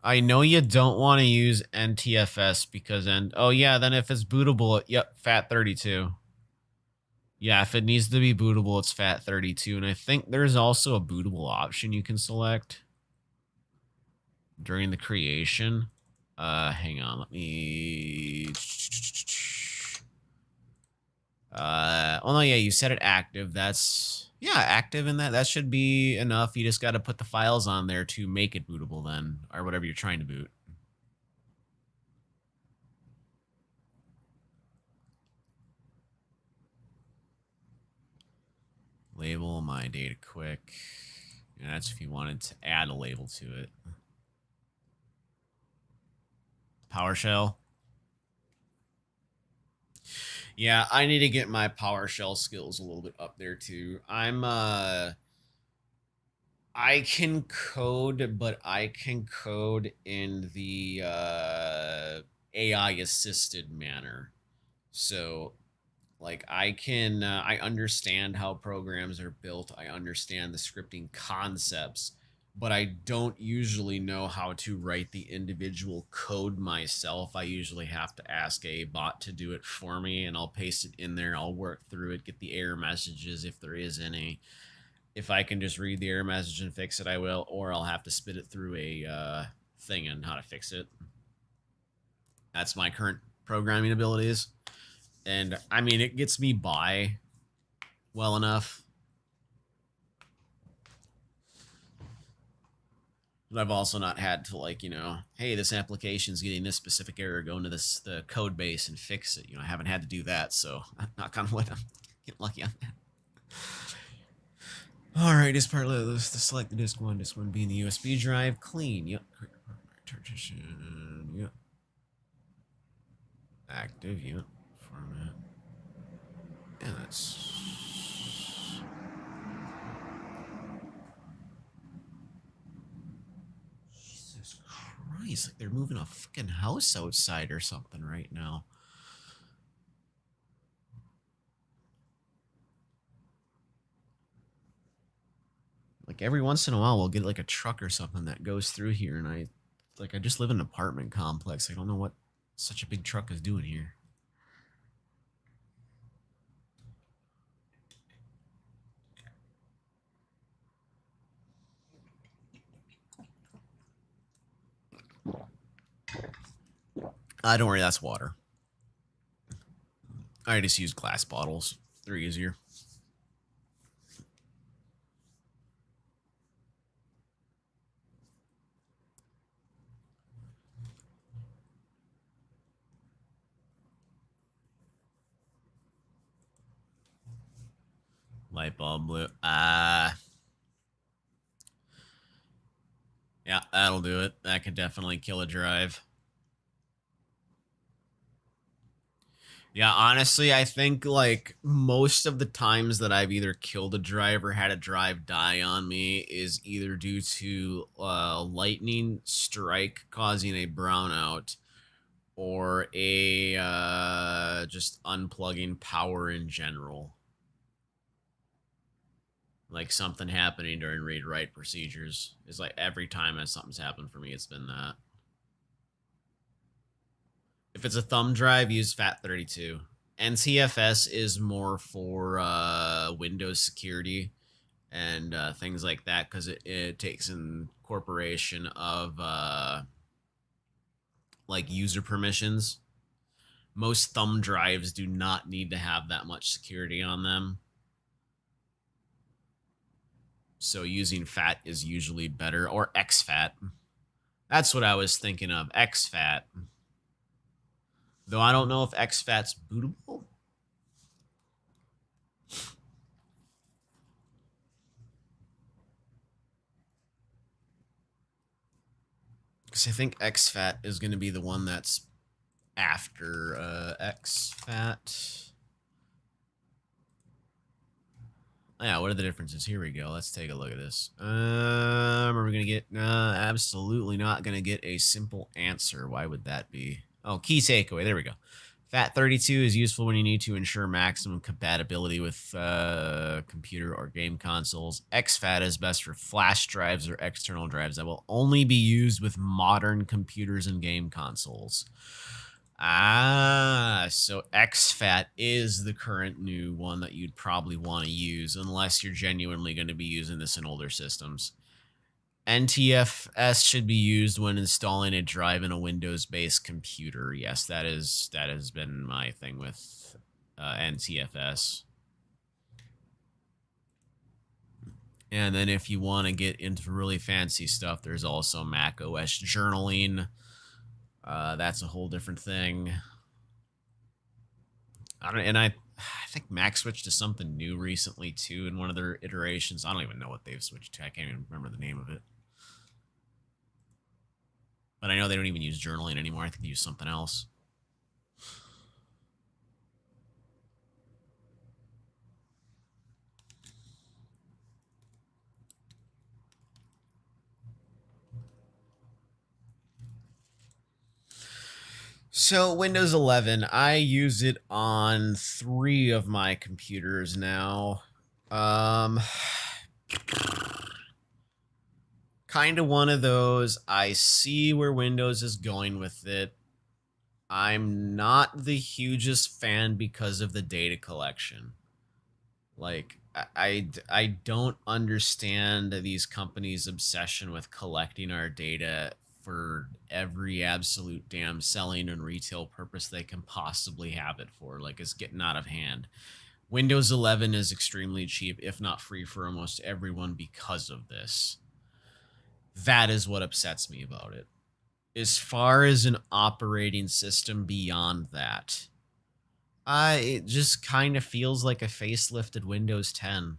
I know you don't want to use NTFS because oh yeah, then if it's bootable, yep, FAT32. Yeah, if it needs to be bootable, it's FAT32, and I think there's also a bootable option you can select during the creation. Hang on, let me. Oh no, yeah, you set it active. That's active in that. That should be enough. You just got to put the files on there to make it bootable then, or whatever you're trying to boot. Label my data quick. And that's if you wanted to add a label to it. PowerShell. Yeah, I need to get my PowerShell skills a little bit up there too. I can code, but I can code in the AI assisted manner. So like I can I understand how programs are built. I understand the scripting concepts, but I don't usually know how to write the individual code myself. I usually have to ask a bot to do it for me, and I'll paste it in there. I'll work through it, get the error messages if there is any. If I can just read the error message and fix it, I will, or I'll have to spit it through a thing on how to fix it. That's my current programming abilities. And, I mean, it gets me by well enough. But I've also not had to, like, you know, hey, this application's getting this specific error, go into the code base and fix it. You know, I haven't had to do that, so knock on wood, I'm getting lucky on that. All right, this part of this, select the disk one being the USB drive, clean, yep. Partition, yep. Active, yep. Format. Yeah, that's... Jesus Christ, like they're moving a fucking house outside or something right now. Like every once in a while we'll get like a truck or something that goes through here, and I just live in an apartment complex. I don't know what such a big truck is doing here. Don't worry, that's water. I just use glass bottles. They're easier. Light bulb blue. Yeah, that'll do it. That could definitely kill a drive. Yeah, honestly, I think like most of the times that I've either killed a drive or had a drive die on me is either due to lightning strike causing a brownout or a just unplugging power in general. Like something happening during read-write procedures. It's like every time that something's happened for me, it's been that. If it's a thumb drive, use FAT32. NTFS is more for Windows security and things like that because it takes incorporation of like user permissions. Most thumb drives do not need to have that much security on them. So using FAT is usually better, or exFAT. That's what I was thinking of, exFAT. Though I don't know if exFAT's bootable. So I think XFAT is going to be the one that's after XFAT. Yeah, what are the differences? Here we go. Let's take a look at this. Are we going to get... absolutely not going to get a simple answer. Why would that be? Oh, key takeaway. There we go. FAT32 is useful when you need to ensure maximum compatibility with computer or game consoles. XFAT is best for flash drives or external drives that will only be used with modern computers and game consoles. So XFAT is the current new one that you'd probably want to use unless you're genuinely going to be using this in older systems. NTFS should be used when installing a drive in a Windows-based computer. Yes, that has been my thing with NTFS. And then if you want to get into really fancy stuff, there's also Mac OS journaling. That's a whole different thing. I think Mac switched to something new recently too in one of their iterations. I don't even know what they've switched to. I can't even remember the name of it. But I know they don't even use journaling anymore. I think they use something else. So Windows 11, I use it on 3 of my computers now. Kind of one of those. I see where Windows is going with it. I'm not the hugest fan because of the data collection. Like, I don't understand these companies' obsession with collecting our data for every absolute damn selling and retail purpose they can possibly have it for. Like, it's getting out of hand. Windows 11 is extremely cheap, if not free for almost everyone because of this. That is what upsets me about it. As far as an operating system beyond that, it just kind of feels like a facelifted Windows 10.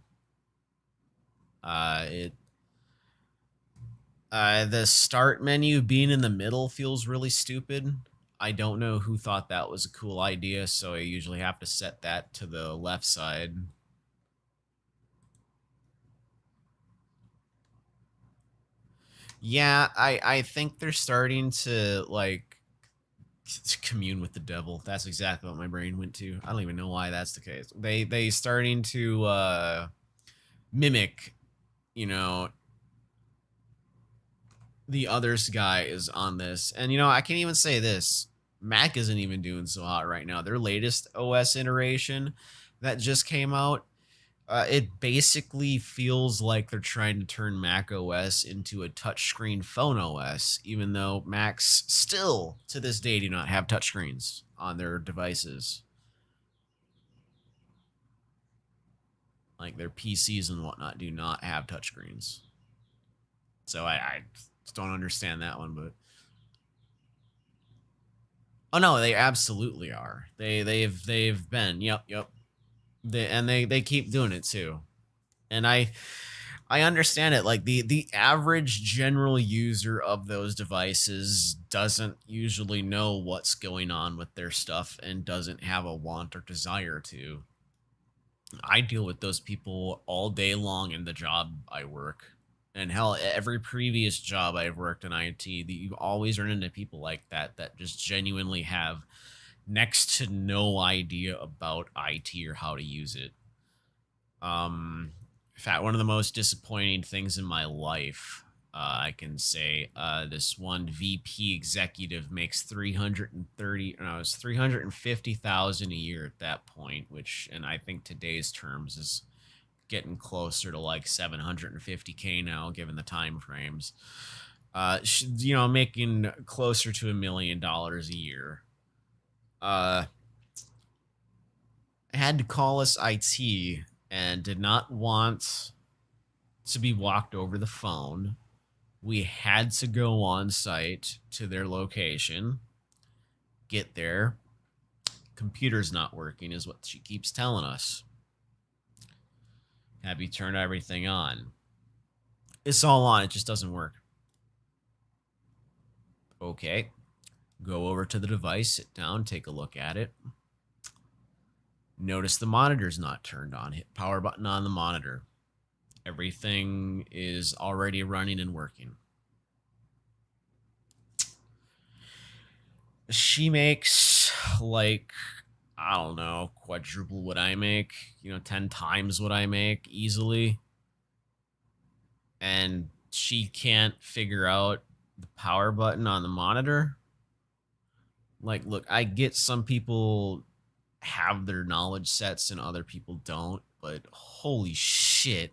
The start menu being in the middle feels really stupid. I don't know who thought that was a cool idea, so I usually have to set that to the left side. Yeah, I think they're starting to, like, commune with the devil. That's exactly what my brain went to. I don't even know why that's the case. They starting to mimic, you know, the others guy is on this. And, you know, I can even say this. Mac isn't even doing so hot right now. Their latest OS iteration that just came out, it basically feels like they're trying to turn Mac OS into a touchscreen phone OS, even though Macs still, to this day, do not have touchscreens on their devices. Like, their PCs and whatnot do not have touchscreens. So I just don't understand that one, but... Oh, no, they absolutely are. They've been, yep. They keep doing it too, and I understand it. Like the average general user of those devices doesn't usually know what's going on with their stuff and doesn't have a want or desire to. I deal with those people all day long in the job I work, and hell, every previous job I've worked in IT, you always run into people like that just genuinely have next to no idea about IT or how to use it. In fact, one of the most disappointing things in my life, I can say, this one VP executive makes $350,000 a year at that point, which, and I think today's terms is getting closer to like $750K now, given the time frames. You know, making closer to $1 million a year. Had to call us IT and did not want to be walked over the phone. We had to go on site to their location, get there. Computer's not working is what she keeps telling us. Have you turned everything on? It's all on, it just doesn't work. Okay. Go over to the device, sit down, take a look at it. Notice the monitor's not turned on. Hit power button on the monitor. Everything is already running and working. She makes like, I don't know, quadruple what I make, 10 times what I make easily. And she can't figure out the power button on the monitor. Like, look, I get some people have their knowledge sets and other people don't, but holy shit.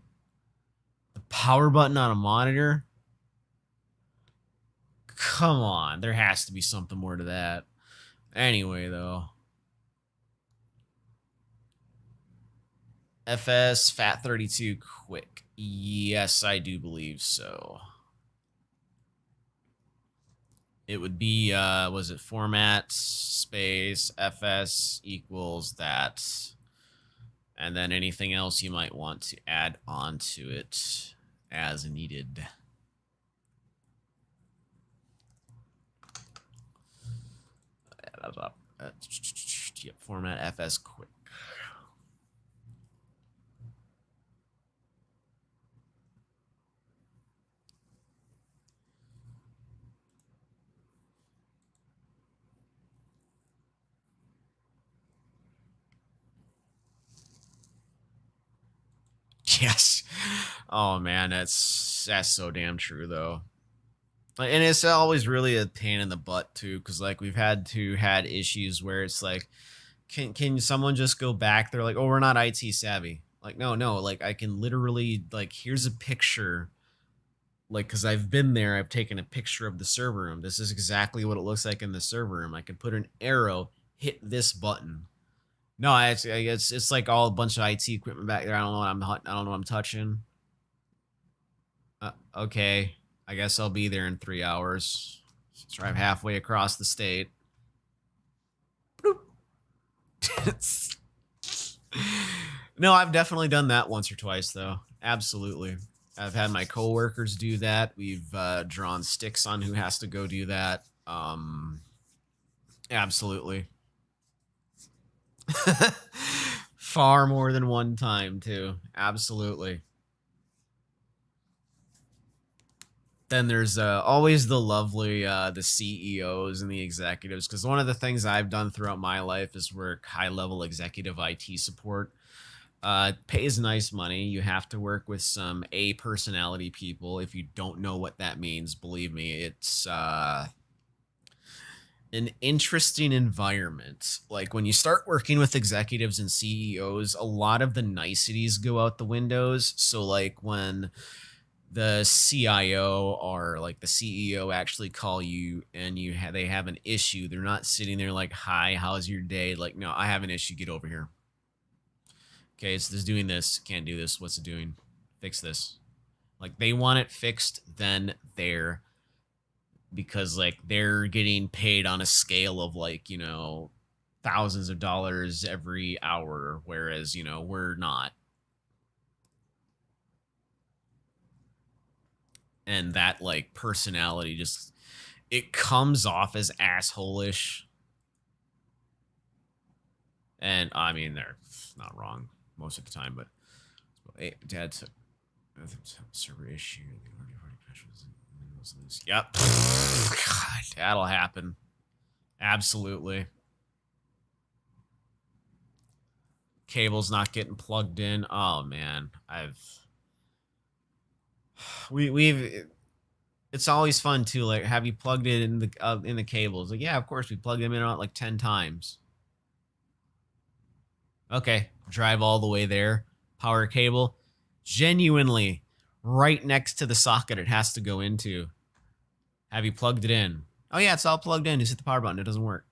The power button on a monitor? Come on, there has to be something more to that. Anyway, though. FS FAT32 quick. Yes, I do believe so. It would be, was it format space FS equals that, and then anything else you might want to add onto it as needed. Yep, format FS quick. Yes. Oh man, that's so damn true though. And it's always really a pain in the butt too, because like we've had issues where it's like, can someone just go back? They're like, oh, we're not IT savvy. Like, no, like I can literally, like, here's a picture. Like, because I've been there, I've taken a picture of the server room. This is exactly what it looks like in the server room. I can put an arrow, hit this button. No, it's like all a bunch of IT equipment back there. I don't know what I'm touching. Okay, I guess I'll be there in 3 hours. Drive halfway across the state. Bloop. No, I've definitely done that once or twice though. Absolutely. I've had my coworkers do that. We've drawn sticks on who has to go do that. Absolutely. Far more than one time too. Absolutely. Then there's always the lovely the CEOs and the executives, because one of the things I've done throughout my life is work high-level executive IT support. Pays nice money. You have to work with some A personality people. If you don't know what that means, believe me, it's an interesting environment. Like when you start working with executives and CEOs, a lot of the niceties go out the windows. So like when the CIO or like the CEO actually call you and they have an issue, they're not sitting there like, hi, how's your day? Like, no, I have an issue. Get over here. Okay, it's doing this. Can't do this. What's it doing? Fix this. Like they want it fixed then there, because like they're getting paid on a scale of like, thousands of dollars every hour, whereas, we're not. And that like personality just, it comes off as asshole-ish. And I mean, they're not wrong most of the time, but hey, Dad's server issue. Yep. God, that'll happen. Absolutely. Cable's not getting plugged in. Oh man, we've it's always fun too. Like, have you plugged it in the cables? Like, yeah, of course we plugged them in like 10 times. Okay, drive all the way there. Power cable, genuinely right next to the socket it has to go into. Have you plugged it in? Oh yeah, it's all plugged in. Just hit the power button. It doesn't work.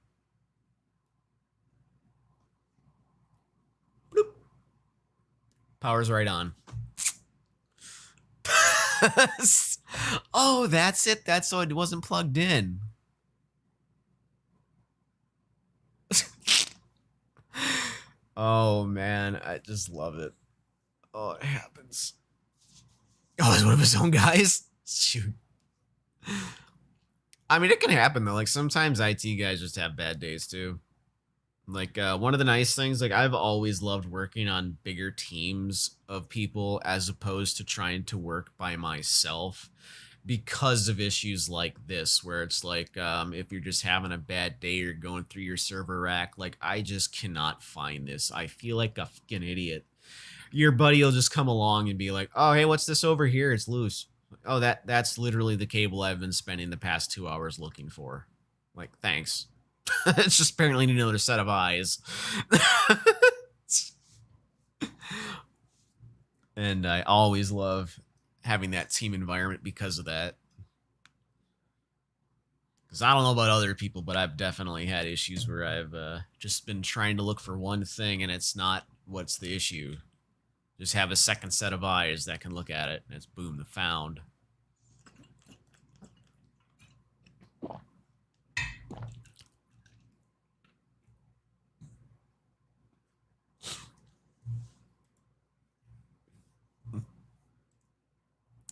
Bloop. Power's right on. Oh, that's it. That's so it wasn't plugged in. Oh man, I just love it. Oh, it happens. Oh, it's one of his own guys? Shoot. I mean, it can happen though. Like sometimes IT guys just have bad days too. Like one of the nice things, like I've always loved working on bigger teams of people as opposed to trying to work by myself because of issues like this, where it's like if you're just having a bad day or going through your server rack, like I just cannot find this. I feel like a fucking idiot. Your buddy will just come along and be like, "Oh, hey, what's this over here? It's loose." Oh, that's literally the cable I've been spending the past 2 hours looking for. Like, thanks. It's just apparently need another set of eyes. And I always love having that team environment because of that. Because I don't know about other people, but I've definitely had issues where I've just been trying to look for one thing and it's not what's the issue. Just have a second set of eyes that can look at it, and it's boom, the found.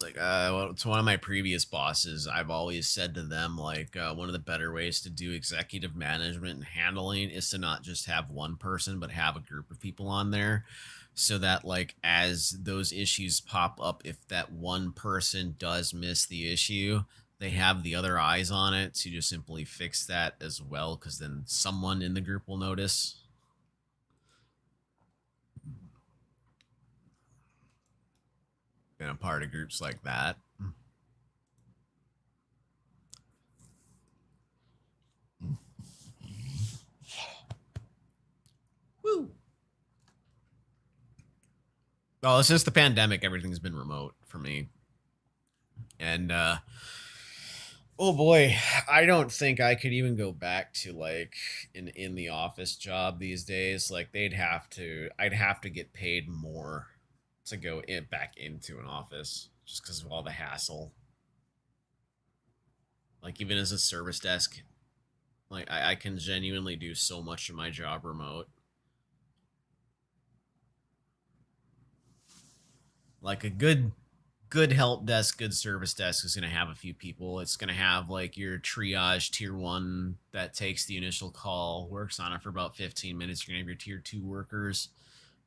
Like, well, to one of my previous bosses, I've always said to them, like, one of the better ways to do executive management and handling is to not just have one person, but have a group of people on there. So that, like, as those issues pop up, if that one person does miss the issue, they have the other eyes on it to just simply fix that as well, because then someone in the group will notice. Been a part of groups like that. Woo. Well, since the pandemic, everything's been remote for me. And oh boy, I don't think I could even go back to like an in the office job these days. Like I'd have to get paid more to go back into an office just because of all the hassle. Like even as a service desk, like I can genuinely do so much of my job remote. Like a good help desk, good service desk is going to have a few people. It's going to have like your triage tier 1 that takes the initial call, works on it for about 15 minutes. You're going to have your tier 2 workers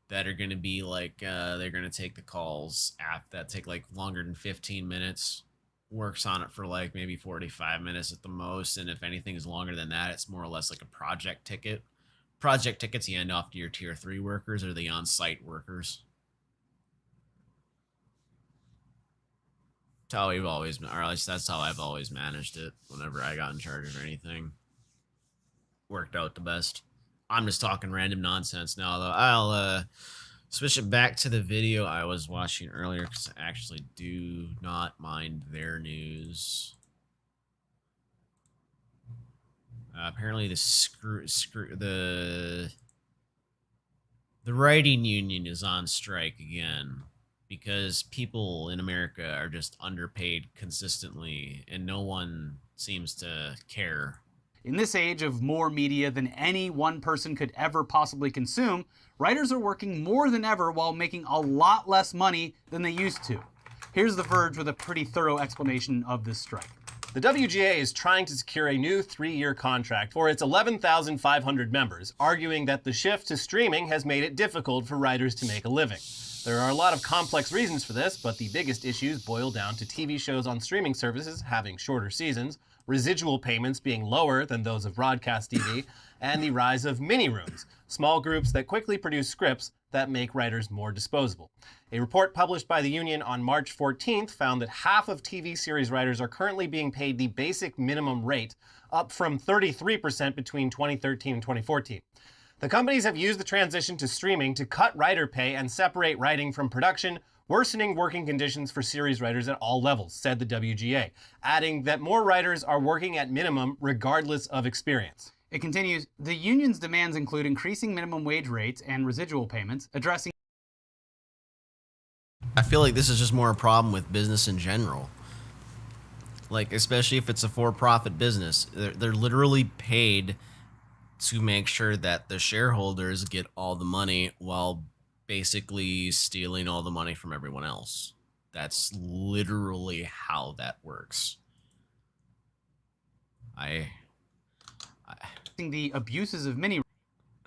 that are going to be like, they're going to take the calls that take like longer than 15 minutes, works on it for like maybe 45 minutes at the most. And if anything is longer than that, it's more or less like a project ticket. Project tickets you end off to your tier 3 workers or the on-site workers. That's how we've always, or at least that's how I've always managed it whenever I got in charge of anything. Worked out the best. I'm just talking random nonsense now, though. I'll switch it back to the video I was watching earlier because I actually do not mind their news. Apparently, the writing union is on strike again because people in America are just underpaid consistently, and no one seems to care. In this age of more media than any one person could ever possibly consume, writers are working more than ever while making a lot less money than they used to. Here's The Verge with a pretty thorough explanation of this strike. The WGA is trying to secure a new 3-year contract for its 11,500 members, arguing that the shift to streaming has made it difficult for writers to make a living. There are a lot of complex reasons for this, but the biggest issues boil down to TV shows on streaming services having shorter seasons, residual payments being lower than those of broadcast TV, and the rise of mini-rooms, small groups that quickly produce scripts that make writers more disposable. A report published by the union on March 14th found that half of TV series writers are currently being paid the basic minimum rate, up from 33% between 2013 and 2014. The companies have used the transition to streaming to cut writer pay and separate writing from production, worsening working conditions for series writers at all levels, said the WGA, adding that more writers are working at minimum regardless of experience. It continues, the union's demands include increasing minimum wage rates and residual payments, addressing... I feel like this is just more a problem with business in general. Like, especially if it's a for-profit business. They're literally paid to make sure that the shareholders get all the money while basically stealing all the money from everyone else. That's literally how that works. I the abuses of mini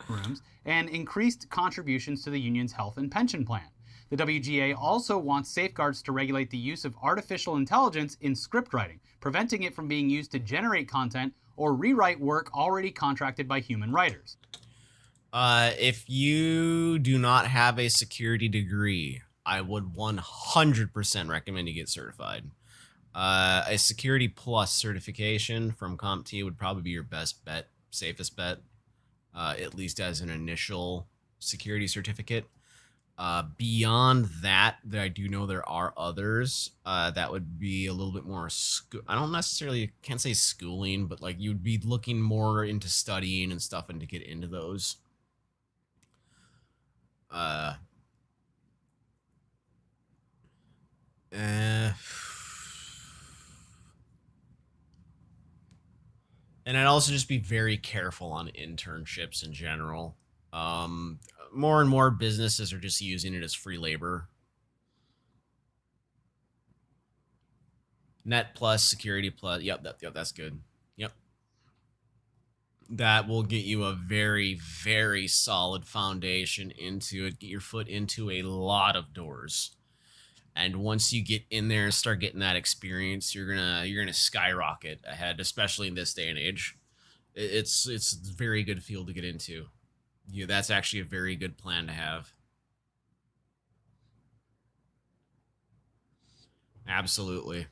rooms and increased contributions to the union's health and pension plan. The WGA also wants safeguards to regulate the use of artificial intelligence in script writing, preventing it from being used to generate content or rewrite work already contracted by human writers. If you do not have a security degree, I would 100% recommend you get certified. A Security Plus certification from CompTIA would probably be your best bet, safest bet, at least as an initial security certificate. Beyond that, I do know there are others that would be a little bit more. I don't necessarily can't say schooling, but like you'd be looking more into studying and stuff, and to get into those. And I'd also just be very careful on internships in general. More and more businesses are just using it as free labor. Net Plus, Security Plus. Yep, that's good. Yep. That will get you a very, very solid foundation into it. Get your foot into a lot of doors. And once you get in there and start getting that experience, you're gonna skyrocket ahead, especially in this day and age. It's a very good field to get into. That's actually a very good plan to have. Absolutely.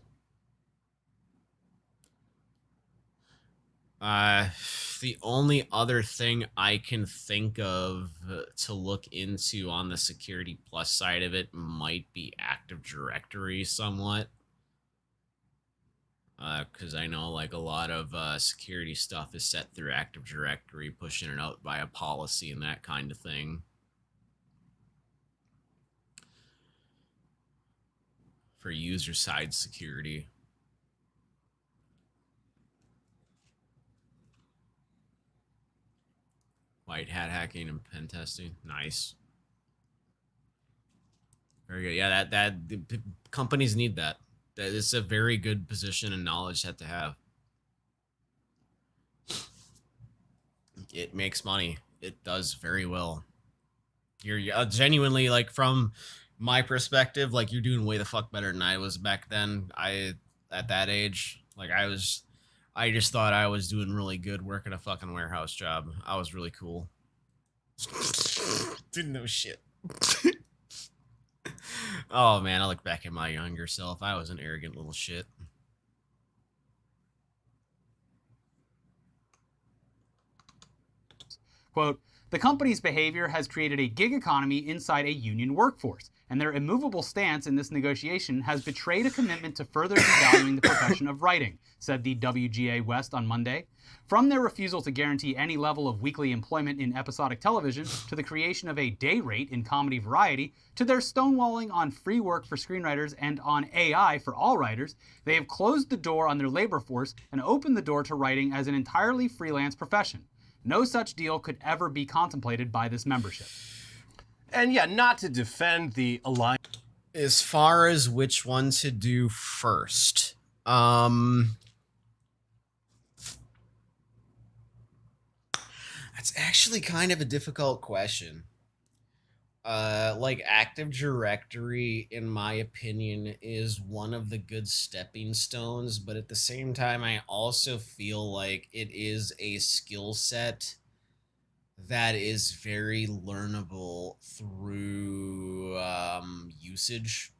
The only other thing I can think of to look into on the Security Plus side of it might be Active Directory somewhat. Because I know like a lot of security stuff is set through Active Directory, pushing it out via policy and that kind of thing. For user-side security. White hat hacking and pen testing. Nice. Very good. Yeah, that companies need that. It's a very good position and knowledge set to have. It makes money. It does very well. You're genuinely, like, from my perspective, like, you're doing way the fuck better than I was back then. At that age, like, I just thought I was doing really good working a fucking warehouse job. I was really cool. Didn't know shit. Oh man, I look back at my younger self. I was an arrogant little shit. Quote, the company's behavior has created a gig economy inside a union workforce, and their immovable stance in this negotiation has betrayed a commitment to further devaluing the profession of writing, said the WGA West on Monday. From their refusal to guarantee any level of weekly employment in episodic television, to the creation of a day rate in comedy variety, to their stonewalling on free work for screenwriters and on AI for all writers, they have closed the door on their labor force and opened the door to writing as an entirely freelance profession. No such deal could ever be contemplated by this membership. And yeah, not to defend the alliance. As far as which one to do first, that's actually kind of a difficult question. Like Active Directory, in my opinion, is one of the good stepping stones, but at the same time, I also feel like it is a skill set that is very learnable through usage.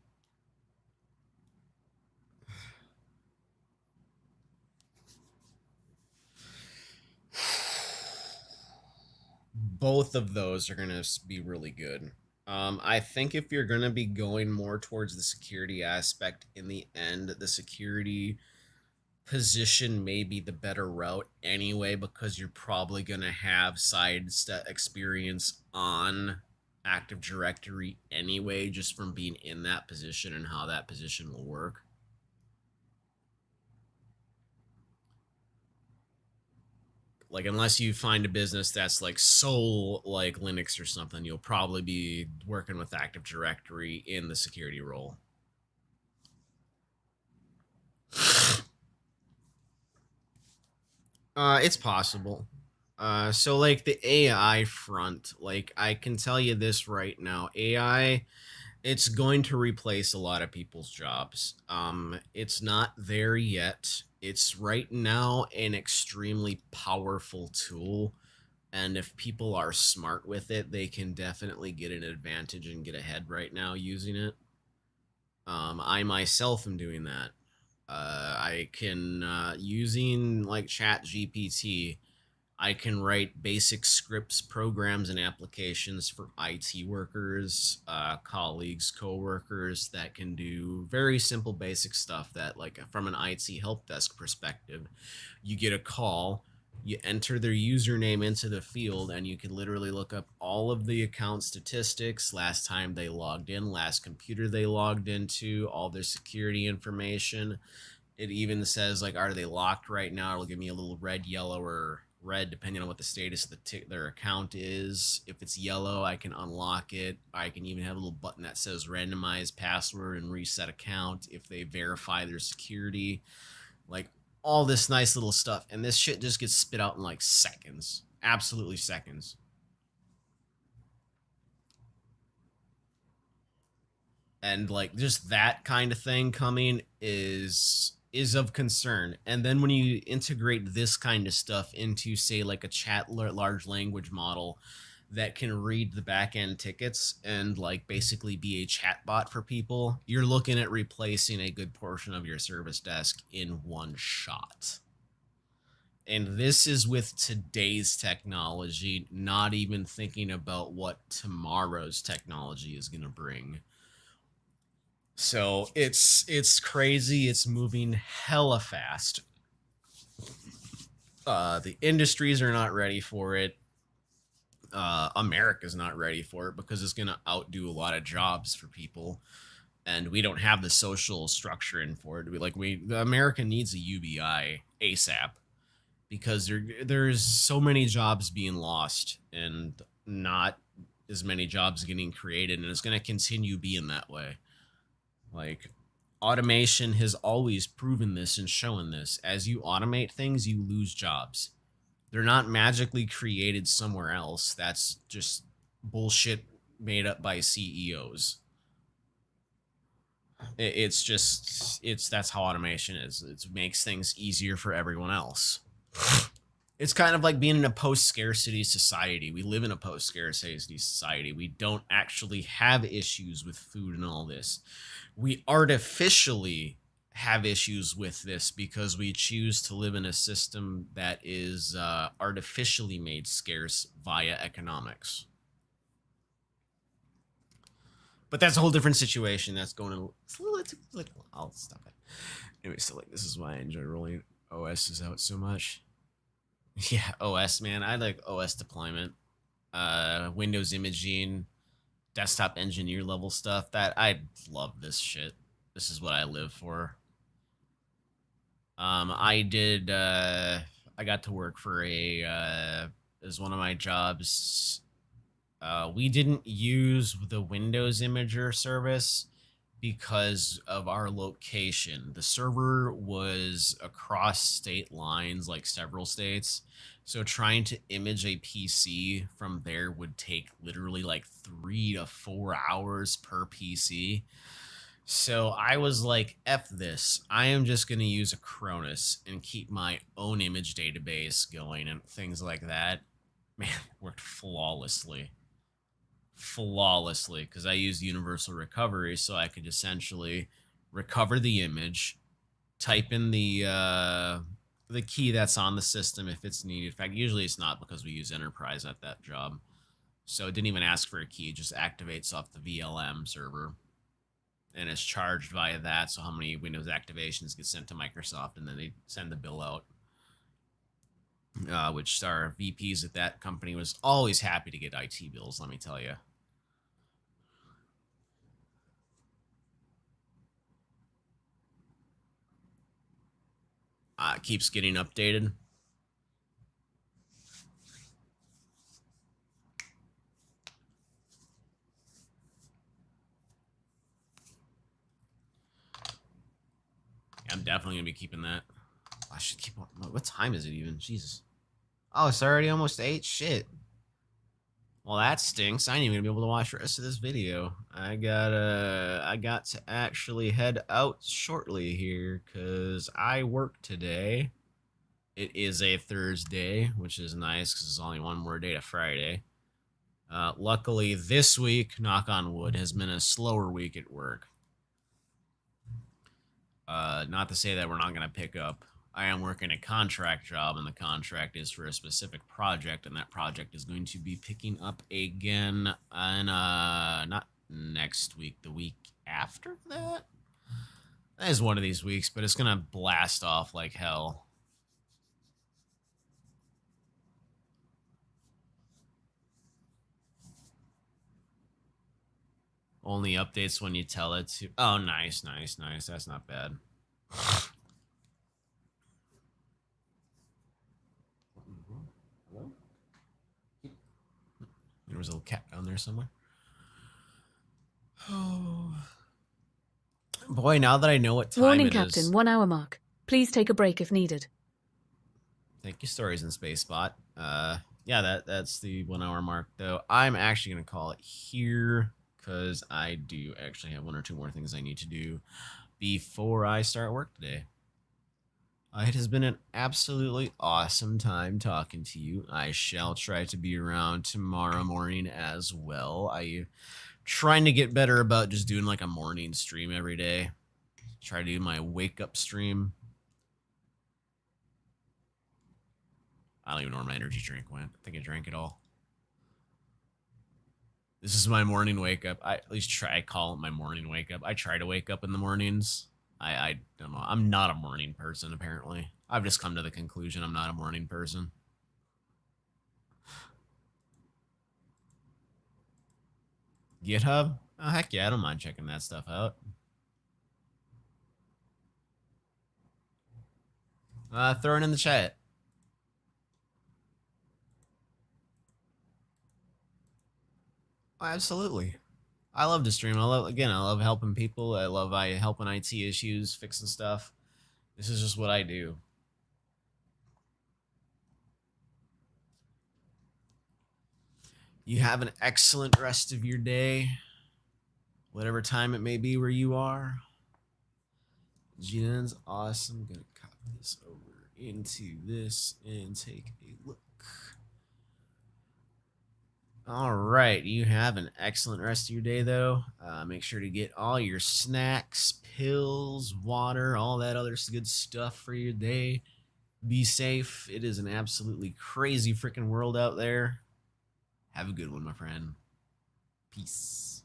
Both of those are going to be really good. I think if you're going to be going more towards the security aspect in the end, the security position may be the better route anyway, because you're probably going to have side step experience on Active Directory anyway, just from being in that position and how that position will work. Like, unless you find a business that's like sole, like Linux or something, you'll probably be working with Active Directory in the security role. It's possible. So like the AI front, like I can tell you this right now, AI, it's going to replace a lot of people's jobs. It's not there yet. It's right now an extremely powerful tool, and if people are smart with it, they can definitely get an advantage and get ahead right now using it. I myself am doing that. I can using like Chat GPT. I can write basic scripts, programs, and applications for IT workers, colleagues, coworkers that can do very simple, basic stuff that, like, from an IT help desk perspective, you get a call, you enter their username into the field, and you can literally look up all of the account statistics, last time they logged in, last computer they logged into, all their security information. It even says, like, are they locked right now? It'll give me a little red, yellow, or red depending on what the status of their account is. If it's yellow, I can unlock it. I can even have a little button that says randomize password and reset account if they verify their security. Like, all this nice little stuff, and this shit just gets spit out in like seconds. Absolutely seconds. And like just that kind of thing coming is of concern. And then when you integrate this kind of stuff into, say, like a chat large language model that can read the back end tickets and like basically be a chat bot for people, you're looking at replacing a good portion of your service desk in one shot. And this is with today's technology, not even thinking about what tomorrow's technology is going to bring. So it's crazy. It's moving hella fast. The industries are not ready for it. America's not ready for it because it's gonna outdo a lot of jobs for people, and we don't have the social structure in for it. America needs a UBI ASAP because there's so many jobs being lost and not as many jobs getting created, and it's gonna continue being that way. Like, automation has always proven this and shown this. As you automate things, you lose jobs. They're not magically created somewhere else. That's just bullshit made up by CEOs. That's how automation is. It makes things easier for everyone else. It's kind of like being in a post-scarcity society. We live in a post-scarcity society. We don't actually have issues with food and all this. We artificially have issues with this because we choose to live in a system that is artificially made scarce via economics. But that's a whole different situation. That's going to... I'll stop it. Anyway, so like this is why I enjoy rolling OSs out so much. Yeah, OS, man. I like OS deployment, Windows imaging, desktop engineer level stuff. That I love this shit. This is what I live for. I got to work for as one of my jobs. We didn't use the Windows Imager service because of our location. The server was across state lines, like several states. So trying to image a PC from there would take literally like 3 to 4 hours per PC. So I was like, F this. I am just going to use Acronis and keep my own image database going and things like that. Man, it worked flawlessly. Because I used universal recovery, so I could essentially recover the image, type in the key that's on the system if it's needed. In fact, usually it's not because we use Enterprise at that job. So it didn't even ask for a key, it just activates off the VLM server. And it's charged via that, so how many Windows activations get sent to Microsoft, and then they send the bill out. Which our VPs at that company was always happy to get IT bills, let me tell you. It keeps getting updated. I'm definitely going to be keeping that. should keep on. What time is it even? Jesus. Oh, it's already almost 8? Shit. Well, that stinks. I ain't even gonna be able to watch the rest of this video. I got to actually head out shortly here because I work today. It is a Thursday, which is nice because it's only one more day to Friday. Luckily, this week, knock on wood, has been a slower week at work. Not to say that we're not going to pick up. I am working a contract job, and the contract is for a specific project, and that project is going to be picking up again in, not next week, the week after that? That is one of these weeks, but it's going to blast off like hell. Only updates when you tell it to. Oh, nice, nice, nice. That's not bad. Hello? There was a little cat down there somewhere. Oh. Boy, now that I know what time Warning, it Captain. is. 1 hour mark. Please take a break if needed. Thank you, Stories in Space Spot. Yeah, that's the 1 hour mark, though. I'm actually going to call it here because I do actually have 1 or 2 more things I need to do before I start work today. It has been an absolutely awesome time talking to you. I shall try to be around tomorrow morning as well. I'm trying to get better about just doing like a morning stream every day. Try to do my wake up stream. I don't even know where my energy drink went. I think I drank it all. This is my morning wake up. I at least try. I call it my morning wake up. I try to wake up in the mornings. I don't know. I'm not a morning person, apparently. I've just come to the conclusion I'm not a morning person. GitHub? Oh, heck yeah. I don't mind checking that stuff out. Throw it in the chat. Oh, absolutely. I love to stream. I love helping people. I love helping IT issues, fixing stuff. This is just what I do. You have an excellent rest of your day, whatever time it may be where you are. Gen's awesome. Gonna copy this over into this and take a look. All right, you have an excellent rest of your day, though. Make sure to get all your snacks, pills, water, all that other good stuff for your day. Be safe. It is an absolutely crazy freaking world out there. Have a good one, my friend. Peace.